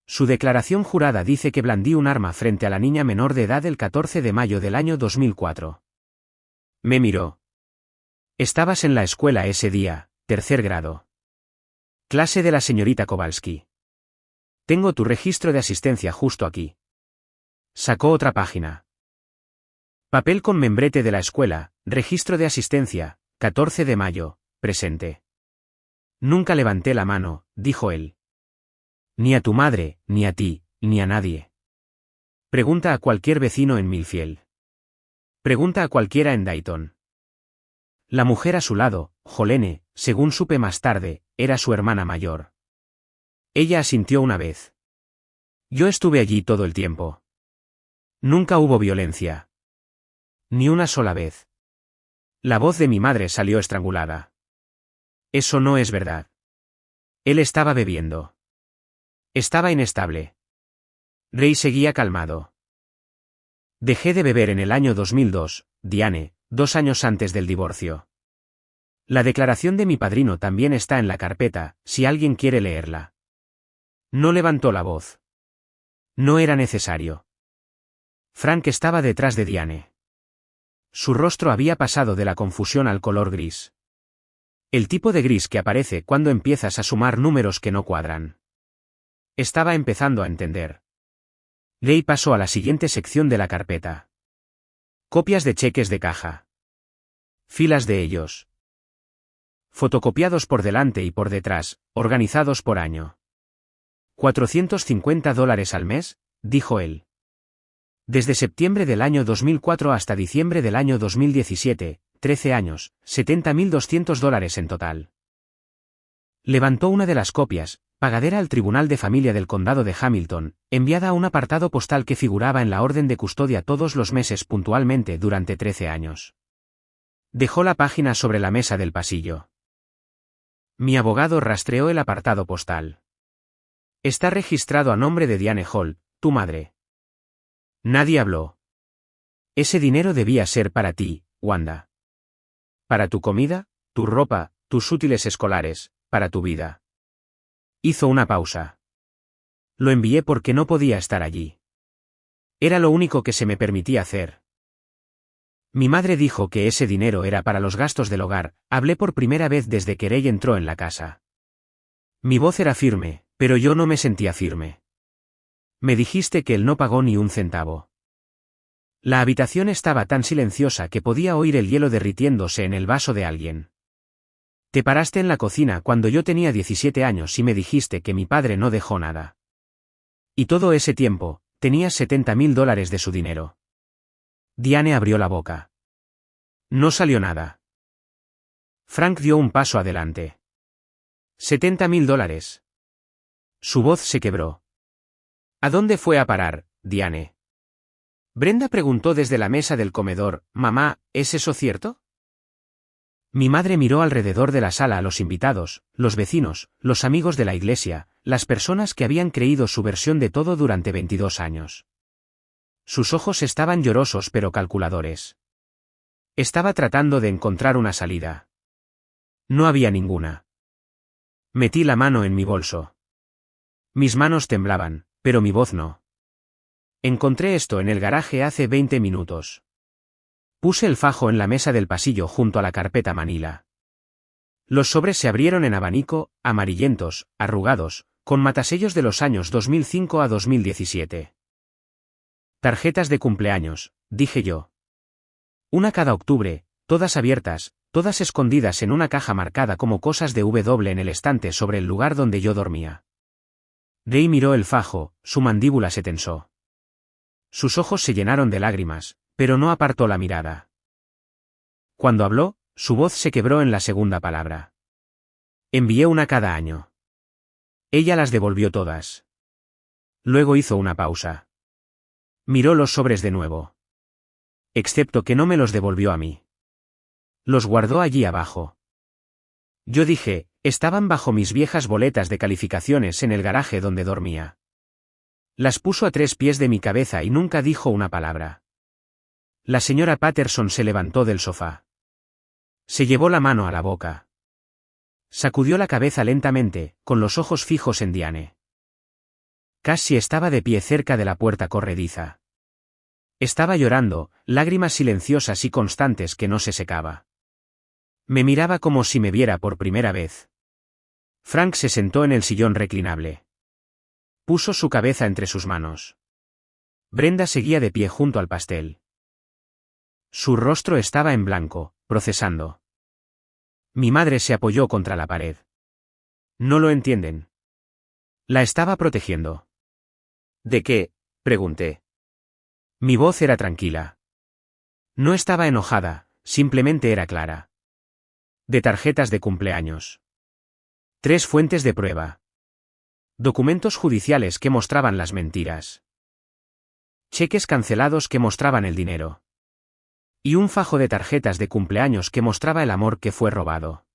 Speaker 1: Su declaración jurada dice que blandí un arma frente a la niña menor de edad el 14 de mayo del año 2004. Me miró. Estabas en la escuela ese día, tercer grado. Clase de la señorita Kowalski. Tengo tu registro de asistencia justo aquí. Sacó otra página. Papel con membrete de la escuela, registro de asistencia, 14 de mayo, presente. Nunca levanté la mano, dijo él. Ni a tu madre, ni a ti, ni a nadie. Pregunta a cualquier vecino en Millfield. Pregunta a cualquiera en Dayton. La mujer a su lado, Jolene, según supe más tarde, era su hermana mayor. Ella asintió una vez. Yo estuve allí todo el tiempo. Nunca hubo violencia. Ni una sola vez. La voz de mi madre salió estrangulada. Eso no es verdad. Él estaba bebiendo. Estaba inestable. Ray seguía calmado. Dejé de beber en el año 2002, Diane, 2 años antes del divorcio. La declaración de mi padrino también está en la carpeta, si alguien quiere leerla. No levantó la voz. No era necesario. Frank estaba detrás de Diane. Su rostro había pasado de la confusión al color gris. El tipo de gris que aparece cuando empiezas a sumar números que no cuadran. Estaba empezando a entender. Ray pasó a la siguiente sección de la carpeta. Copias de cheques de caja. Filas de ellos. Fotocopiados por delante y por detrás, organizados por año. $450 al mes, dijo él. Desde septiembre del año 2004 hasta diciembre del año 2017, 13 años, $70.200 en total. Levantó una de las copias, pagadera al Tribunal de Familia del Condado de Hamilton, enviada a un apartado postal que figuraba en la orden de custodia todos los meses puntualmente durante 13 años. Dejó la página sobre la mesa del pasillo. Mi abogado rastreó el apartado postal. Está registrado a nombre de Diane Hall, tu madre. Nadie habló. Ese dinero debía ser para ti, Wanda. Para tu comida, tu ropa, tus útiles escolares, para tu vida. Hizo una pausa. Lo envié porque no podía estar allí. Era lo único que se me permitía hacer. Mi madre dijo que ese dinero era para los gastos del hogar. Hablé por primera vez desde que Ray entró en la casa. Mi voz era firme, pero yo no me sentía firme. Me dijiste que él no pagó ni un centavo. La habitación estaba tan silenciosa que podía oír el hielo derritiéndose en el vaso de alguien. Te paraste en la cocina cuando yo tenía 17 años y me dijiste que mi padre no dejó nada. Y todo ese tiempo, tenías $70.000 de su dinero. Diane abrió la boca. No salió nada. Frank dio un paso adelante. $70.000. Su voz se quebró. ¿A dónde fue a parar, Diane? Brenda preguntó desde la mesa del comedor. Mamá, ¿es eso cierto? Mi madre miró alrededor de la sala a los invitados, los vecinos, los amigos de la iglesia, las personas que habían creído su versión de todo durante 22 años. Sus ojos estaban llorosos pero calculadores. Estaba tratando de encontrar una salida. No había ninguna. Metí la mano en mi bolso. Mis manos temblaban, pero mi voz no. Encontré esto en el garaje hace 20 minutos. Puse el fajo en la mesa del pasillo junto a la carpeta Manila. Los sobres se abrieron en abanico, amarillentos, arrugados, Con matasellos de los años 2005 a 2017. Tarjetas de cumpleaños, dije yo. Una cada octubre, todas abiertas, todas escondidas en una caja marcada como cosas de W en el estante sobre el lugar donde yo dormía. Ray miró el fajo, su mandíbula se tensó. Sus ojos se llenaron de lágrimas, pero no apartó la mirada. Cuando habló, su voz se quebró en la segunda palabra. Envié una cada año. Ella las devolvió todas. Luego hizo una pausa. Miró los sobres de nuevo. Excepto que no me los devolvió a mí. Los guardó allí abajo. Yo dije, estaban bajo mis viejas boletas de calificaciones en el garaje donde dormía. Las puso a 3 pies de mi cabeza y nunca dijo una palabra. La señora Patterson se levantó del sofá. Se llevó la mano a la boca. Sacudió la cabeza lentamente, con los ojos fijos en Diane. Cassie estaba de pie cerca de la puerta corrediza. Estaba llorando, lágrimas silenciosas y constantes que no se secaba. Me miraba como si me viera por primera vez. Frank se sentó en el sillón reclinable. Puso su cabeza entre sus manos. Brenda seguía de pie junto al pastel. Su rostro estaba en blanco, procesando. Mi madre se apoyó contra la pared. No lo entienden. La estaba protegiendo. ¿De qué?, pregunté. Mi voz era tranquila. No estaba enojada, simplemente era clara. De tarjetas de cumpleaños. 3 fuentes de prueba. Documentos judiciales que mostraban las mentiras. Cheques cancelados que mostraban el dinero. Y un fajo de tarjetas de cumpleaños que mostraba el amor que fue robado.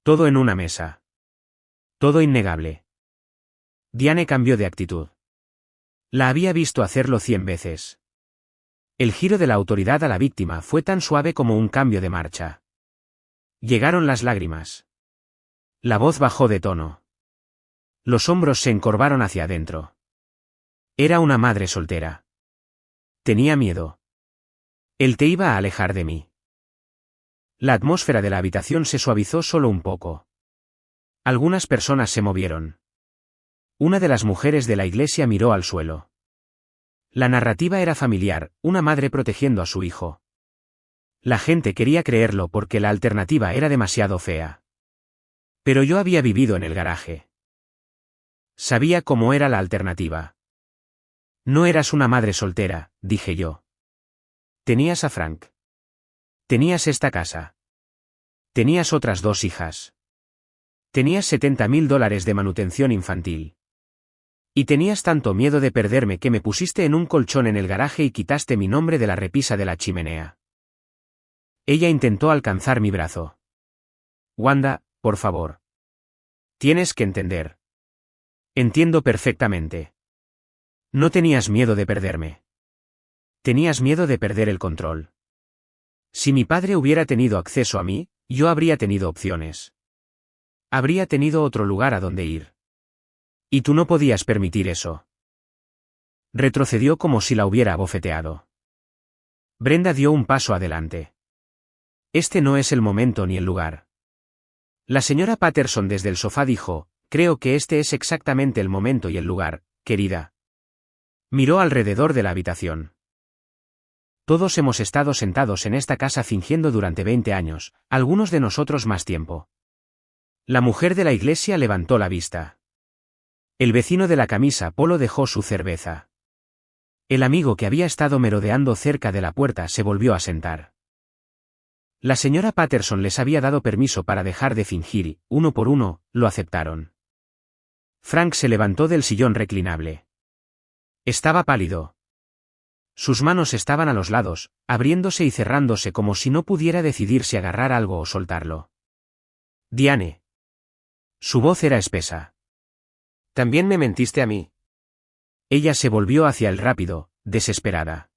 Speaker 1: Todo en una mesa. Todo innegable. Diane cambió de actitud. La había visto hacerlo 100 veces. El giro de la autoridad a la víctima fue tan suave como un cambio de marcha. Llegaron las lágrimas. La voz bajó de tono. Los hombros se encorvaron hacia adentro. Era una madre soltera. Tenía miedo. Él te iba a alejar de mí. La atmósfera de la habitación se suavizó solo un poco. Algunas personas se movieron. Una de las mujeres de la iglesia miró al suelo. La narrativa era familiar, una madre protegiendo a su hijo. La gente quería creerlo porque la alternativa era demasiado fea. Pero yo había vivido en el garaje. Sabía cómo era la alternativa. No eras una madre soltera, dije yo. Tenías a Frank. Tenías esta casa. Tenías otras 2 hijas. Tenías $70,000 de manutención infantil. Y tenías tanto miedo de perderme que me pusiste en un colchón en el garaje y quitaste mi nombre de la repisa de la chimenea. Ella intentó alcanzar mi brazo. Wanda, por favor. Tienes que entender. Entiendo perfectamente. No tenías miedo de perderme. Tenías miedo de perder el control. Si mi padre hubiera tenido acceso a mí, yo habría tenido opciones. Habría tenido otro lugar a donde ir. Y tú no podías permitir eso. Retrocedió como si la hubiera abofeteado. Brenda dio un paso adelante. Este no es el momento ni el lugar. La señora Patterson desde el sofá dijo, creo que este es exactamente el momento y el lugar, querida. Miró alrededor de la habitación. Todos hemos estado sentados en esta casa fingiendo durante 20 años, algunos de nosotros más tiempo. La mujer de la iglesia levantó la vista. El vecino de la camisa polo dejó su cerveza. El amigo que había estado merodeando cerca de la puerta se volvió a sentar. La señora Patterson les había dado permiso para dejar de fingir y, uno por uno, lo aceptaron. Frank se levantó del sillón reclinable. Estaba pálido. Sus manos estaban a los lados, abriéndose y cerrándose como si no pudiera decidir si agarrar algo o soltarlo. Diane. Su voz era espesa. También me mentiste a mí. Ella se volvió hacia él rápido, desesperada.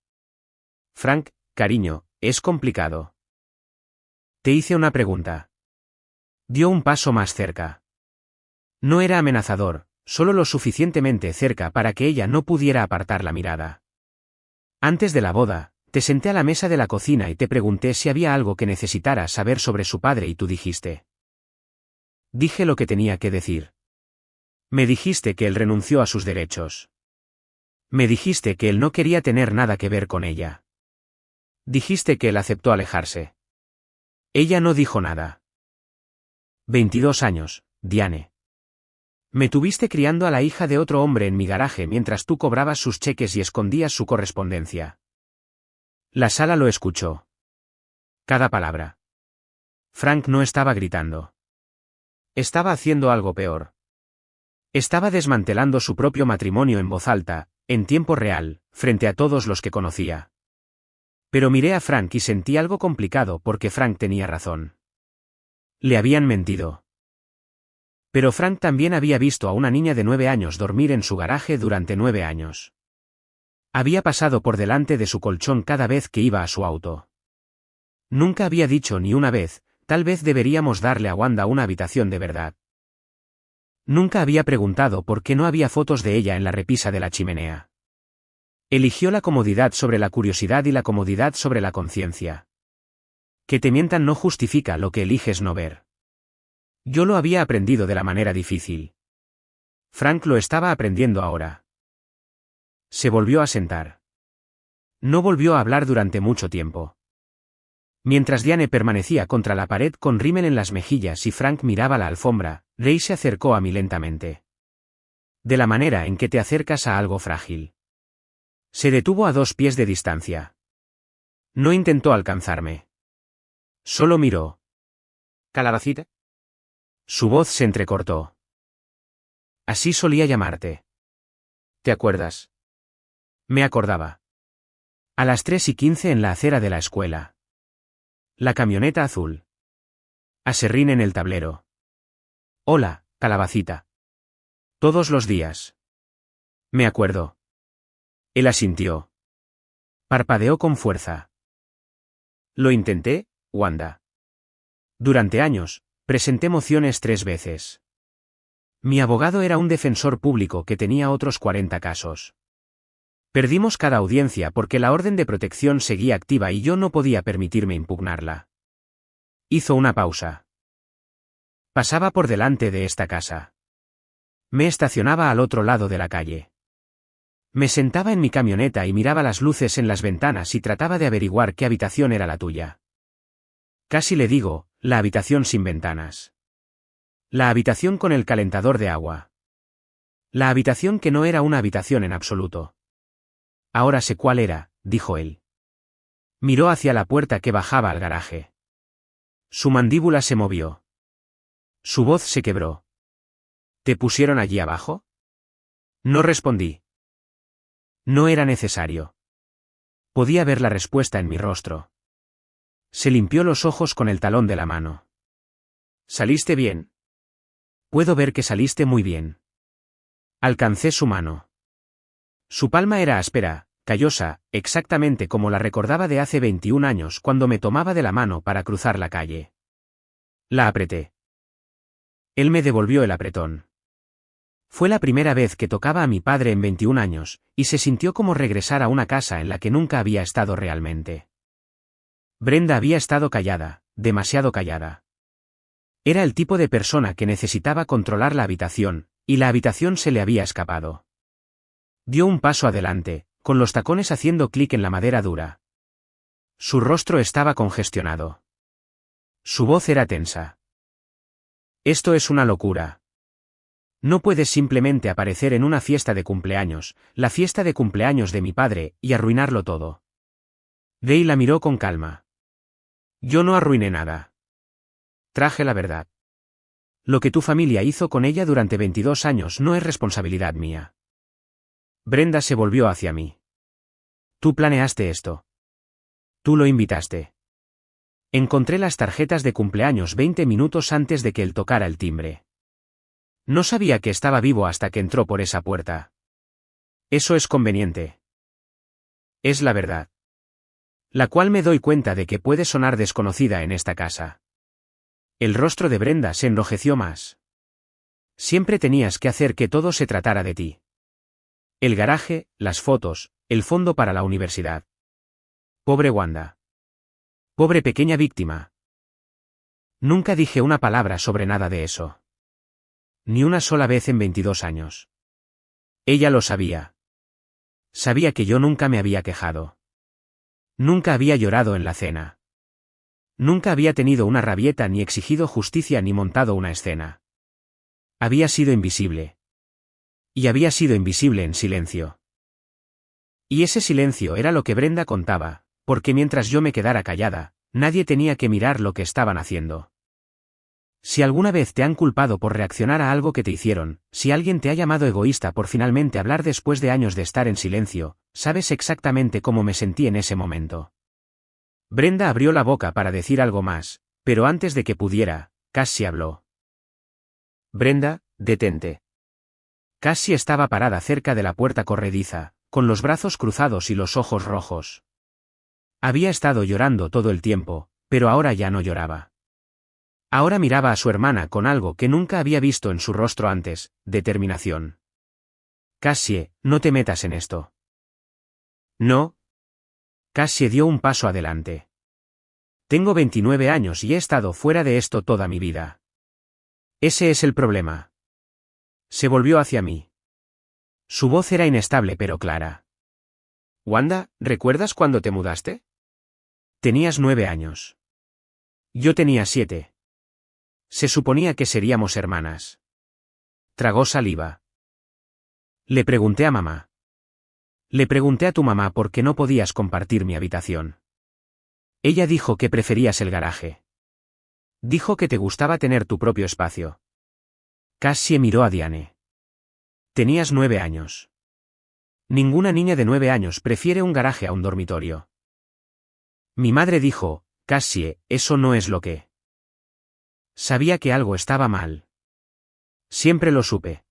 Speaker 1: Frank, cariño, es complicado. Te hice una pregunta. Dio un paso más cerca. No era amenazador, solo lo suficientemente cerca para que ella no pudiera apartar la mirada. Antes de la boda, te senté a la mesa de la cocina y te pregunté si había algo que necesitara saber sobre su padre y tú dijiste. Dije lo que tenía que decir. Me dijiste que él renunció a sus derechos. Me dijiste que él no quería tener nada que ver con ella. Dijiste que él aceptó alejarse. Ella no dijo nada. 22 años, Diane. Me tuviste criando a la hija de otro hombre en mi garaje mientras tú cobrabas sus cheques y escondías su correspondencia. La sala lo escuchó. Cada palabra. Frank no estaba gritando. Estaba haciendo algo peor. Estaba desmantelando su propio matrimonio en voz alta, en tiempo real, frente a todos los que conocía. Pero miré a Frank y sentí algo complicado porque Frank tenía razón. Le habían mentido. Pero Frank también había visto a una niña de 9 años dormir en su garaje durante 9 años. Había pasado por delante de su colchón cada vez que iba a su auto. Nunca había dicho ni una vez, tal vez deberíamos darle a Wanda una habitación de verdad. Nunca había preguntado por qué no había fotos de ella en la repisa de la chimenea. Eligió la comodidad sobre la curiosidad y la comodidad sobre la conciencia. Que te mientan no justifica lo que eliges no ver. Yo lo había aprendido de la manera difícil. Frank lo estaba aprendiendo ahora. Se volvió a sentar. No volvió a hablar durante mucho tiempo. Mientras Diane permanecía contra la pared con rímel en las mejillas y Frank miraba la alfombra, Ray se acercó a mí lentamente. De la manera en que te acercas a algo frágil. Se detuvo a 2 pies de distancia. No intentó alcanzarme. Solo miró. ¿Calabacita? Su voz se entrecortó. Así solía llamarte. ¿Te acuerdas? Me acordaba. A las 3:15 en la acera de la escuela. La camioneta azul. Aserrín en el tablero. Hola, Calabacita. Todos los días. Me acuerdo. Él asintió. Parpadeó con fuerza. Lo intenté, Wanda. Durante años, presenté mociones 3 veces. Mi abogado era un defensor público que tenía otros 40 casos. Perdimos cada audiencia porque la orden de protección seguía activa y yo no podía permitirme impugnarla. Hizo una pausa. Pasaba por delante de esta casa. Me estacionaba al otro lado de la calle. Me sentaba en mi camioneta y miraba las luces en las ventanas y trataba de averiguar qué habitación era la tuya. Casi le digo, la habitación sin ventanas. La habitación con el calentador de agua. La habitación que no era una habitación en absoluto. Ahora sé cuál era, dijo él. Miró hacia la puerta que bajaba al garaje. Su mandíbula se movió. Su voz se quebró. ¿Te pusieron allí abajo? No respondí. No era necesario. Podía ver la respuesta en mi rostro. Se limpió los ojos con el talón de la mano. ¿Saliste bien? Puedo ver que saliste muy bien. Alcancé su mano. Su palma era áspera, callosa, exactamente como la recordaba de hace 21 años cuando me tomaba de la mano para cruzar la calle. La apreté. Él me devolvió el apretón. Fue la primera vez que tocaba a mi padre en 21 años, y se sintió como regresar a una casa en la que nunca había estado realmente. Brenda había estado callada, demasiado callada. Era el tipo de persona que necesitaba controlar la habitación, y la habitación se le había escapado. Dio un paso adelante, con los tacones haciendo clic en la madera dura. Su rostro estaba congestionado. Su voz era tensa. Esto es una locura. No puedes simplemente aparecer en una fiesta de cumpleaños, la fiesta de cumpleaños de mi padre, y arruinarlo todo. Ray la miró con calma. Yo no arruiné nada. Traje la verdad. Lo que tu familia hizo con ella durante 22 años no es responsabilidad mía. Brenda se volvió hacia mí. Tú planeaste esto. Tú lo invitaste. Encontré las tarjetas de cumpleaños 20 minutos antes de que él tocara el timbre. No sabía que estaba vivo hasta que entró por esa puerta. Eso es conveniente. Es la verdad. La cual me doy cuenta de que puede sonar desconocida en esta casa. El rostro de Brenda se enrojeció más. Siempre tenías que hacer que todo se tratara de ti. El garaje, las fotos, el fondo para la universidad. Pobre Wanda. Pobre pequeña víctima. Nunca dije una palabra sobre nada de eso. ni una sola vez en 22 años. Ella lo sabía. Sabía que yo nunca me había quejado. Nunca había llorado en la cena. Nunca había tenido una rabieta ni exigido justicia ni montado una escena. Había sido invisible. Y había sido invisible en silencio. Y ese silencio era lo que Brenda contaba, porque mientras yo me quedara callada, nadie tenía que mirar lo que estaban haciendo. Si alguna vez te han culpado por reaccionar a algo que te hicieron, si alguien te ha llamado egoísta por finalmente hablar después de años de estar en silencio, sabes exactamente cómo me sentí en ese momento. Brenda abrió la boca para decir algo más, pero antes de que pudiera, Cassie habló. Brenda, detente. Cassie estaba parada cerca de la puerta corrediza, con los brazos cruzados y los ojos rojos. Había estado llorando todo el tiempo, pero ahora ya no lloraba. Ahora miraba a su hermana con algo que nunca había visto en su rostro antes, determinación. Cassie, no te metas en esto. No. Cassie dio un paso adelante. Tengo 29 años y he estado fuera de esto toda mi vida. Ese es el problema. Se volvió hacia mí. Su voz era inestable pero clara. Wanda, ¿recuerdas cuando te mudaste? Tenías 9 años. Yo tenía 7. Se suponía que seríamos hermanas. Tragó saliva. Le pregunté a mamá. Le pregunté a tu mamá por qué no podías compartir mi habitación. Ella dijo que preferías el garaje. Dijo que te gustaba tener tu propio espacio. Cassie miró a Diane. Tenías 9 años. Ninguna niña de 9 años prefiere un garaje a un dormitorio. Mi madre dijo, Cassie, eso no es lo que. Sabía que algo estaba mal. Siempre lo supe.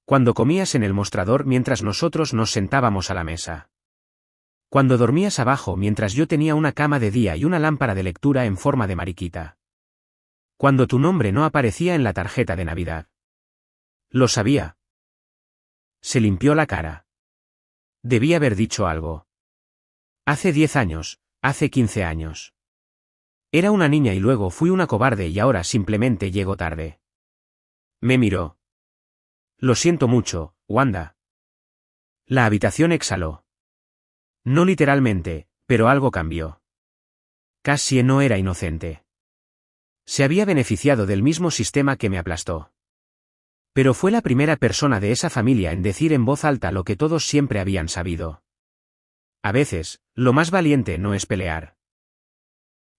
Speaker 1: Cuando comías en el mostrador mientras nosotros nos sentábamos a la mesa. Cuando dormías abajo mientras yo tenía una cama de día y una lámpara de lectura en forma de mariquita. Cuando tu nombre no aparecía en la tarjeta de Navidad. Lo sabía. Se limpió la cara. Debí haber dicho algo. Hace 10 años, hace 15 años. Era una niña y luego fui una cobarde y ahora simplemente llego tarde. Me miró. Lo siento mucho, Wanda. La habitación exhaló. No literalmente, pero algo cambió. Cassie no era inocente. Se había beneficiado del mismo sistema que me aplastó. Pero fue la primera persona de esa familia en decir en voz alta lo que todos siempre habían sabido. A veces, lo más valiente no es pelear.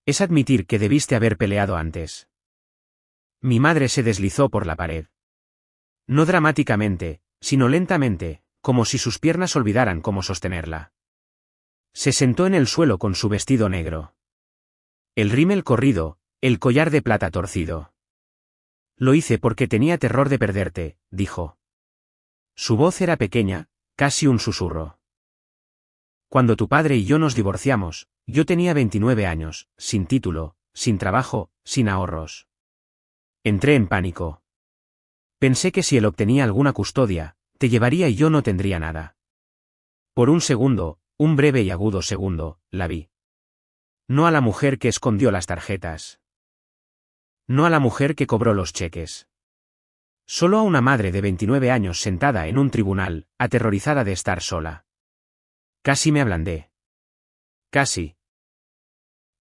Speaker 1: Es admitir que debiste haber peleado antes. Mi madre se deslizó por la pared. No dramáticamente, sino lentamente, como si sus piernas olvidaran cómo sostenerla. Se sentó en el suelo con su vestido negro. El rímel corrido, el collar de plata torcido. Lo hice porque tenía terror de perderte, dijo. Su voz era pequeña, casi un susurro. Cuando tu padre y yo nos divorciamos, yo tenía 29 años, sin título, sin trabajo, sin ahorros. Entré en pánico. Pensé que si él obtenía alguna custodia, te llevaría y yo no tendría nada. Por un segundo, un breve y agudo segundo, la vi. No a la mujer que escondió las tarjetas. No a la mujer que cobró los cheques. Solo a una madre de 29 años sentada en un tribunal, aterrorizada de estar sola. Casi me ablandé. Casi.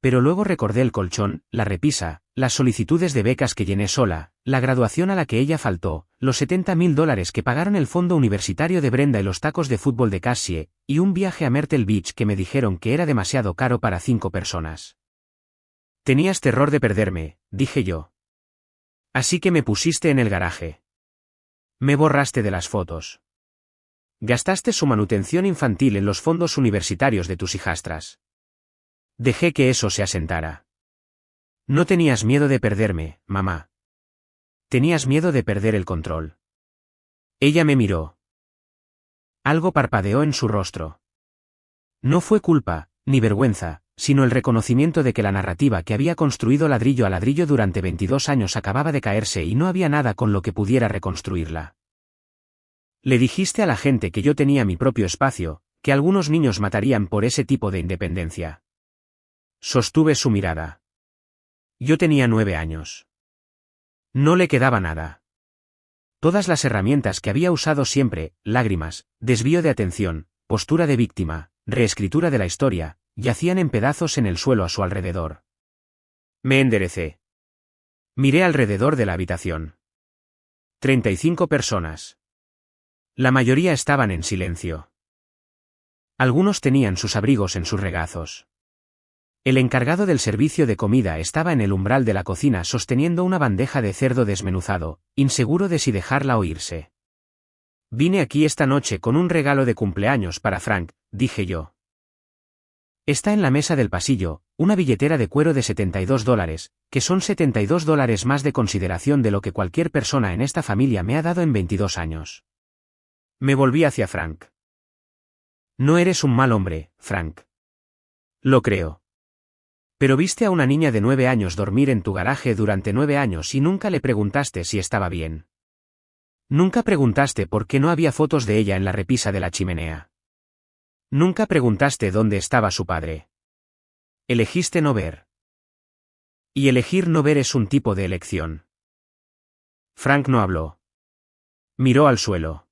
Speaker 1: Pero luego recordé el colchón, la repisa, las solicitudes de becas que llené sola, la graduación a la que ella faltó, los $70.000 que pagaron el fondo universitario de Brenda y los tacos de fútbol de Cassie, y un viaje a Myrtle Beach que me dijeron que era demasiado caro para 5 personas. Tenías terror de perderme, dije yo. Así que me pusiste en el garaje. Me borraste de las fotos. Gastaste su manutención infantil en los fondos universitarios de tus hijastras. Dejé que eso se asentara. No tenías miedo de perderme, mamá. Tenías miedo de perder el control. Ella me miró. Algo parpadeó en su rostro. No fue culpa, ni vergüenza, sino el reconocimiento de que la narrativa que había construido ladrillo a ladrillo durante 22 años acababa de caerse y no había nada con lo que pudiera reconstruirla. Le dijiste a la gente que yo tenía mi propio espacio, que algunos niños matarían por ese tipo de independencia. Sostuve su mirada. Yo tenía 9 años. No le quedaba nada. Todas las herramientas que había usado siempre, lágrimas, desvío de atención, postura de víctima, reescritura de la historia, yacían en pedazos en el suelo a su alrededor. Me enderecé. Miré alrededor de la habitación. 35 personas. La mayoría estaban en silencio. Algunos tenían sus abrigos en sus regazos. El encargado del servicio de comida estaba en el umbral de la cocina sosteniendo una bandeja de cerdo desmenuzado, inseguro de si dejarla o irse. Vine aquí esta noche con un regalo de cumpleaños para Frank, dije yo. Está en la mesa del pasillo, una billetera de cuero de $72, que son $72 más de consideración de lo que cualquier persona en esta familia me ha dado en 22 años. Me volví hacia Frank. No eres un mal hombre, Frank. Lo creo. Pero viste a una niña de 9 años dormir en tu garaje durante 9 años y nunca le preguntaste si estaba bien. Nunca preguntaste por qué no había fotos de ella en la repisa de la chimenea. Nunca preguntaste dónde estaba su padre. Elegiste no ver. Y elegir no ver es un tipo de elección. Frank no habló. Miró al suelo.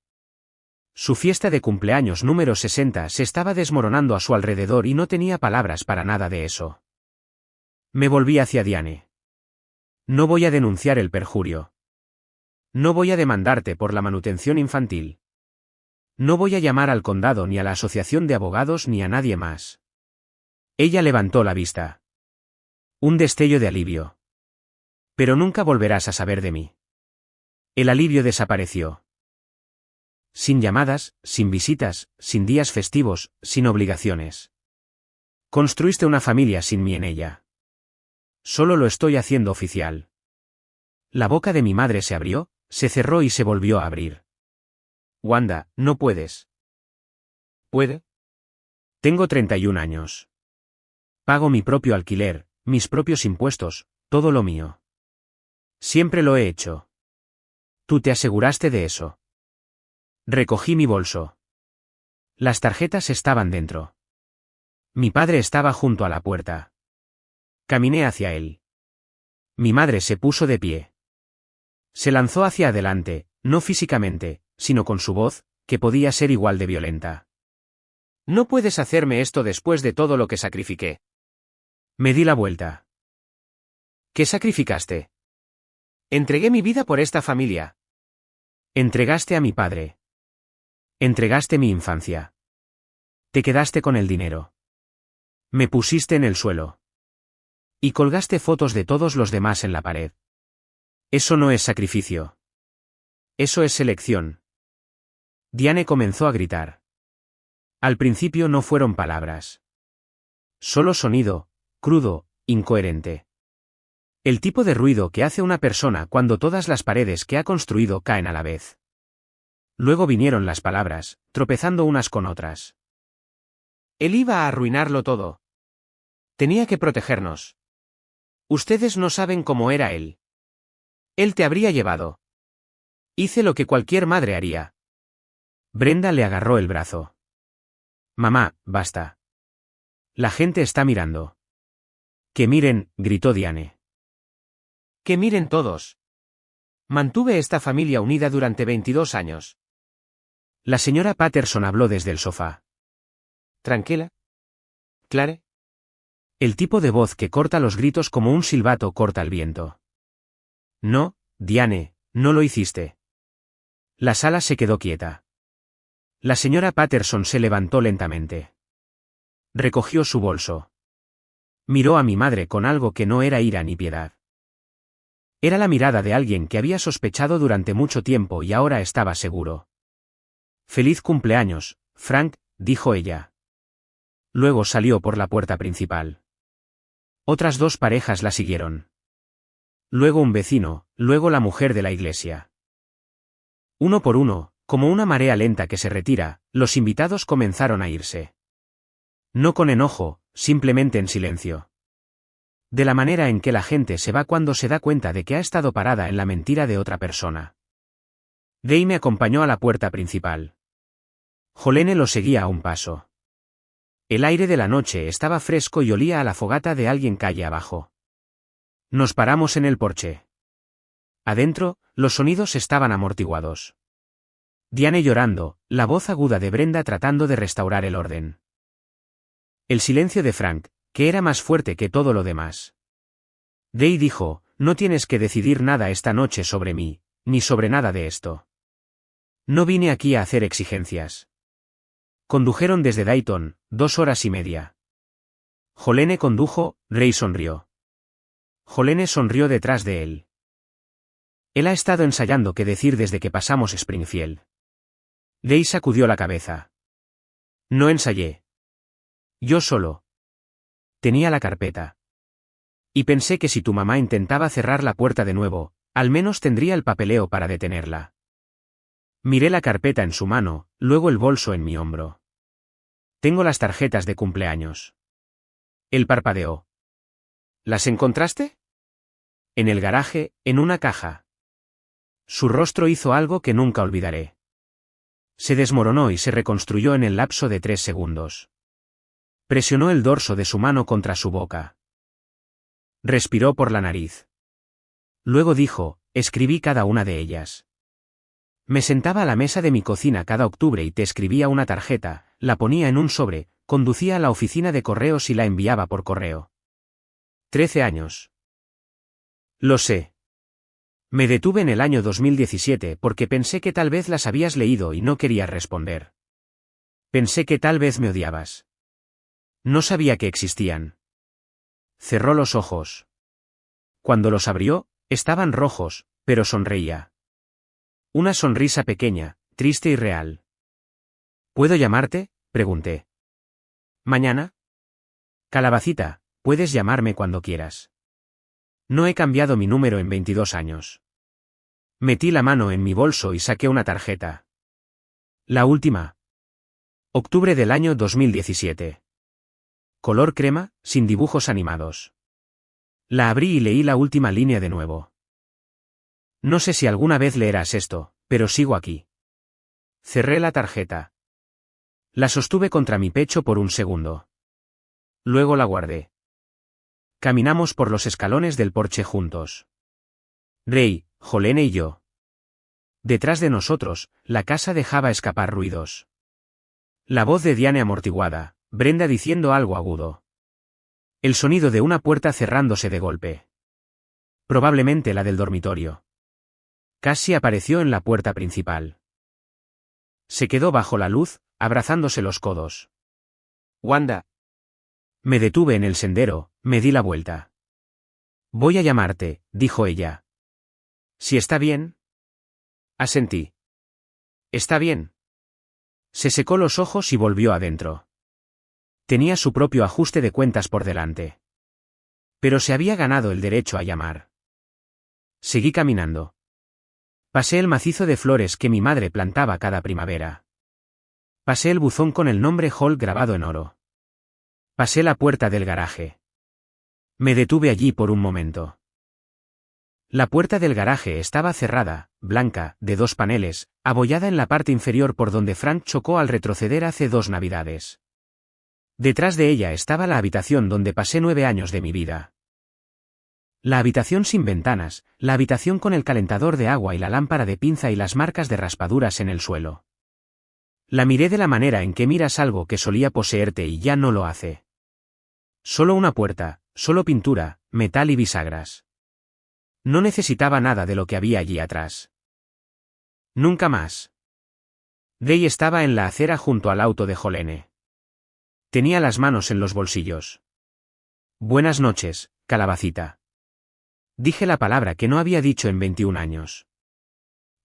Speaker 1: Su fiesta de cumpleaños número 60 se estaba desmoronando a su alrededor y no tenía palabras para nada de eso. Me volví hacia Diane. No voy a denunciar el perjurio. No voy a demandarte por la manutención infantil. No voy a llamar al condado ni a la asociación de abogados ni a nadie más. Ella levantó la vista. Un destello de alivio. Pero nunca volverás a saber de mí. El alivio desapareció. Sin llamadas, sin visitas, sin días festivos, sin obligaciones. Construiste una familia sin mí en ella. Solo lo estoy haciendo oficial. La boca de mi madre se abrió, se cerró y se volvió a abrir. Wanda, no puedes. ¿Puede? Tengo 31 años. Pago mi propio alquiler, mis propios impuestos, todo lo mío. Siempre lo he hecho. Tú te aseguraste de eso. Recogí mi bolso. Las tarjetas estaban dentro. Mi padre estaba junto a la puerta. Caminé hacia él. Mi madre se puso de pie. Se lanzó hacia adelante, no físicamente, sino con su voz, que podía ser igual de violenta. No puedes hacerme esto después de todo lo que sacrifiqué. Me di la vuelta. ¿Qué sacrificaste? Entregué mi vida por esta familia. Entregaste a mi padre. Entregaste mi infancia. Te quedaste con el dinero. Me pusiste en el suelo. Y colgaste fotos de todos los demás en la pared. Eso no es sacrificio. Eso es selección. Diane comenzó a gritar. Al principio no fueron palabras. Solo sonido, crudo, incoherente. El tipo de ruido que hace una persona cuando todas las paredes que ha construido caen a la vez. Luego vinieron las palabras, tropezando unas con otras. Él iba a arruinarlo todo. Tenía que protegernos. Ustedes no saben cómo era él. Él te habría llevado. Hice lo que cualquier madre haría. Brenda le agarró el brazo. Mamá, basta. La gente está mirando. Que miren, gritó Diane. Que miren todos. Mantuve esta familia unida durante 22 años. La señora Patterson habló desde el sofá. ¿Tranquila? ¿Clare? El tipo de voz que corta los gritos como un silbato corta el viento. No, Diane, no lo hiciste. La sala se quedó quieta. La señora Patterson se levantó lentamente. Recogió su bolso. Miró a mi madre con algo que no era ira ni piedad. Era la mirada de alguien que había sospechado durante mucho tiempo y ahora estaba seguro. Feliz cumpleaños, Frank, dijo ella. Luego salió por la puerta principal. Otras dos parejas la siguieron. Luego un vecino, luego la mujer de la iglesia. Uno por uno, como una marea lenta que se retira, los invitados comenzaron a irse. No con enojo, simplemente en silencio. De la manera en que la gente se va cuando se da cuenta de que ha estado parada en la mentira de otra persona. Gay me acompañó a la puerta principal. Jolene lo seguía a un paso. El aire de la noche estaba fresco y olía a la fogata de alguien calle abajo. Nos paramos en el porche. Adentro, los sonidos estaban amortiguados. Diane llorando, la voz aguda de Brenda tratando de restaurar el orden. El silencio de Frank, que era más fuerte que todo lo demás. Day dijo, no tienes que decidir nada esta noche sobre mí, ni sobre nada de esto. No vine aquí a hacer exigencias. Condujeron desde Dayton, 2 horas y media. Jolene condujo, Ray sonrió. Jolene sonrió detrás de él. Él ha estado ensayando qué decir desde que pasamos Springfield. Day sacudió la cabeza. No ensayé. Yo solo. Tenía la carpeta. Y pensé que si tu mamá intentaba cerrar la puerta de nuevo, al menos tendría el papeleo para detenerla. Miré la carpeta en su mano, luego el bolso en mi hombro. Tengo las tarjetas de cumpleaños. Él parpadeó. ¿Las encontraste? En el garaje, en una caja. Su rostro hizo algo que nunca olvidaré. Se desmoronó y se reconstruyó en el lapso de 3 segundos. Presionó el dorso de su mano contra su boca. Respiró por la nariz. Luego dijo, escribí cada una de ellas. Me sentaba a la mesa de mi cocina cada octubre y te escribía una tarjeta, la ponía en un sobre, conducía a la oficina de correos y la enviaba por correo. 13 años. Lo sé. Me detuve en el año 2017 porque pensé que tal vez las habías leído y no querías responder. Pensé que tal vez me odiabas. No sabía que existían. Cerró los ojos. Cuando los abrió, estaban rojos, pero sonreía. Una sonrisa pequeña, triste y real. ¿Puedo llamarte?, pregunté. ¿Mañana? Calabacita, puedes llamarme cuando quieras. No he cambiado mi número en 22 años. Metí la mano en mi bolso y saqué una tarjeta. La última. Octubre del año 2017. Color crema, sin dibujos animados. La abrí y leí la última línea de nuevo. No sé si alguna vez leerás esto, pero sigo aquí. Cerré la tarjeta. La sostuve contra mi pecho por un segundo. Luego la guardé. Caminamos por los escalones del porche juntos. Ray, Jolene y yo. Detrás de nosotros, la casa dejaba escapar ruidos. La voz de Diane amortiguada, Brenda diciendo algo agudo. El sonido de una puerta cerrándose de golpe. Probablemente la del dormitorio. Cassie apareció en la puerta principal. Se quedó bajo la luz, abrazándose los codos. Wanda. Me detuve en el sendero, me di la vuelta. Voy a llamarte, dijo ella. ¿Si está bien? Asentí. Está bien. Se secó los ojos y volvió adentro. Tenía su propio ajuste de cuentas por delante. Pero se había ganado el derecho a llamar. Seguí caminando. Pasé el macizo de flores que mi madre plantaba cada primavera. Pasé el buzón con el nombre Hall grabado en oro. Pasé la puerta del garaje. Me detuve allí por un momento. La puerta del garaje estaba cerrada, blanca, de 2 paneles, abollada en la parte inferior por donde Frank chocó al retroceder hace 2 navidades. Detrás de ella estaba la habitación donde pasé 9 años de mi vida. La habitación sin ventanas, la habitación con el calentador de agua y la lámpara de pinza y las marcas de raspaduras en el suelo. La miré de la manera en que miras algo que solía poseerte y ya no lo hace. Solo una puerta, solo pintura, metal y bisagras. No necesitaba nada de lo que había allí atrás. Nunca más. Day estaba en la acera junto al auto de Jolene. Tenía las manos en los bolsillos. Buenas noches, calabacita. Dije la palabra que no había dicho en 21 años.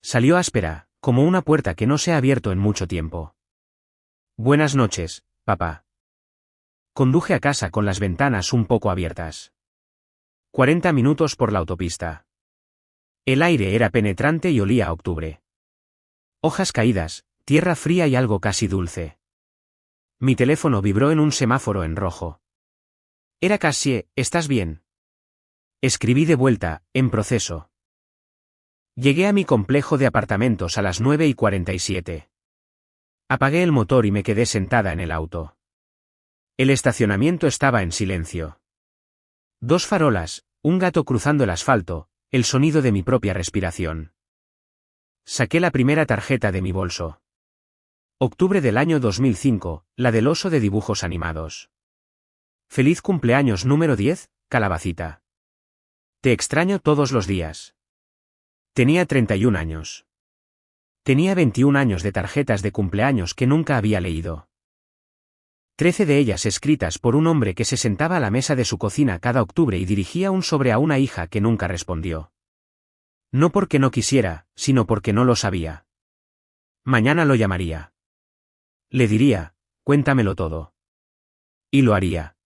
Speaker 1: Salió áspera, como una puerta que no se ha abierto en mucho tiempo. Buenas noches, papá. Conduje a casa con las ventanas un poco abiertas. 40 minutos por la autopista. El aire era penetrante y olía a octubre. Hojas caídas, tierra fría y algo casi dulce. Mi teléfono vibró en un semáforo en rojo. Era Cassie, ¿estás bien? Escribí de vuelta, en proceso. Llegué a mi complejo de apartamentos a las 9:47. Apagué el motor y me quedé sentada en el auto. El estacionamiento estaba en silencio. 2 farolas, un gato cruzando el asfalto, El sonido de mi propia respiración. Saqué la primera tarjeta de mi bolso. Octubre del año 2005, la del oso de dibujos animados. Feliz cumpleaños número 10, Calabacita. Te extraño todos los días. Tenía 31 años. Tenía 21 años de tarjetas de cumpleaños que nunca había leído. 13 de ellas escritas por un hombre que se sentaba a la mesa de su cocina cada octubre y dirigía un sobre a una hija que nunca respondió. No porque no quisiera, sino porque no lo sabía. Mañana lo llamaría. Le diría, cuéntamelo todo. Y lo haría.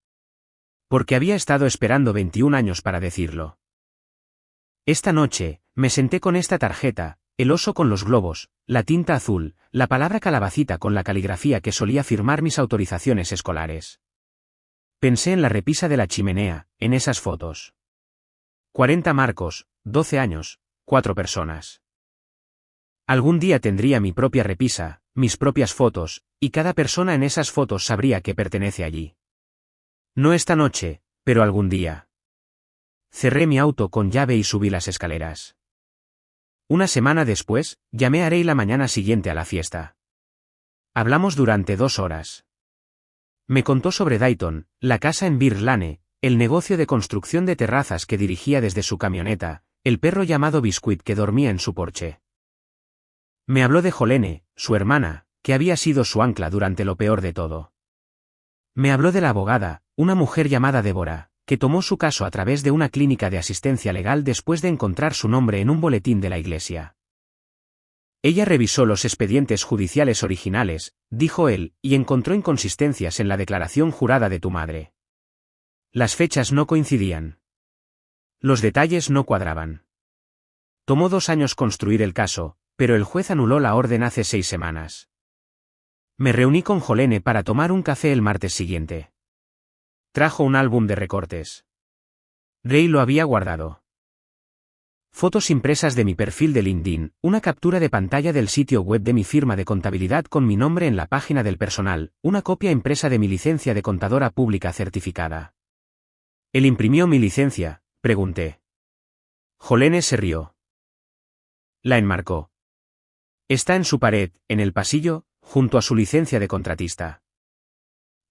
Speaker 1: Porque había estado esperando 21 años para decirlo. Esta noche, me senté con esta tarjeta, el oso con los globos, la tinta azul, la palabra calabacita con la caligrafía que solía firmar mis autorizaciones escolares. Pensé en la repisa de la chimenea, en esas fotos. 40 marcos, 12 años, 4 personas. Algún día tendría mi propia repisa, mis propias fotos, y cada persona en esas fotos sabría que pertenece allí. No esta noche, pero algún día. Cerré mi auto con llave y subí las escaleras. Una semana después, llamé a Ray la mañana siguiente a la fiesta. Hablamos durante 2 horas. Me contó sobre Dayton, la casa en Bear Lane, el negocio de construcción de terrazas que dirigía desde su camioneta, el perro llamado Biscuit que dormía en su porche. Me habló de Jolene, su hermana, que había sido su ancla durante lo peor de todo. Me habló de la abogada, una mujer llamada Débora, que tomó su caso a través de una clínica de asistencia legal después de encontrar su nombre en un boletín de la iglesia. Ella revisó los expedientes judiciales originales, dijo él, y encontró inconsistencias en la declaración jurada de tu madre. Las fechas no coincidían. Los detalles no cuadraban. Tomó 2 años construir el caso, pero el juez anuló la orden hace 6 semanas. Me reuní con Jolene para tomar un café el martes siguiente. Trajo un álbum de recortes. Ray lo había guardado. Fotos impresas de mi perfil de LinkedIn, una captura de pantalla del sitio web de mi firma de contabilidad con mi nombre en la página del personal, una copia impresa de mi licencia de contadora pública certificada. ¿Él imprimió mi licencia?, pregunté. Jolene se rió. La enmarcó. Está en su pared, en el pasillo, junto a su licencia de contratista.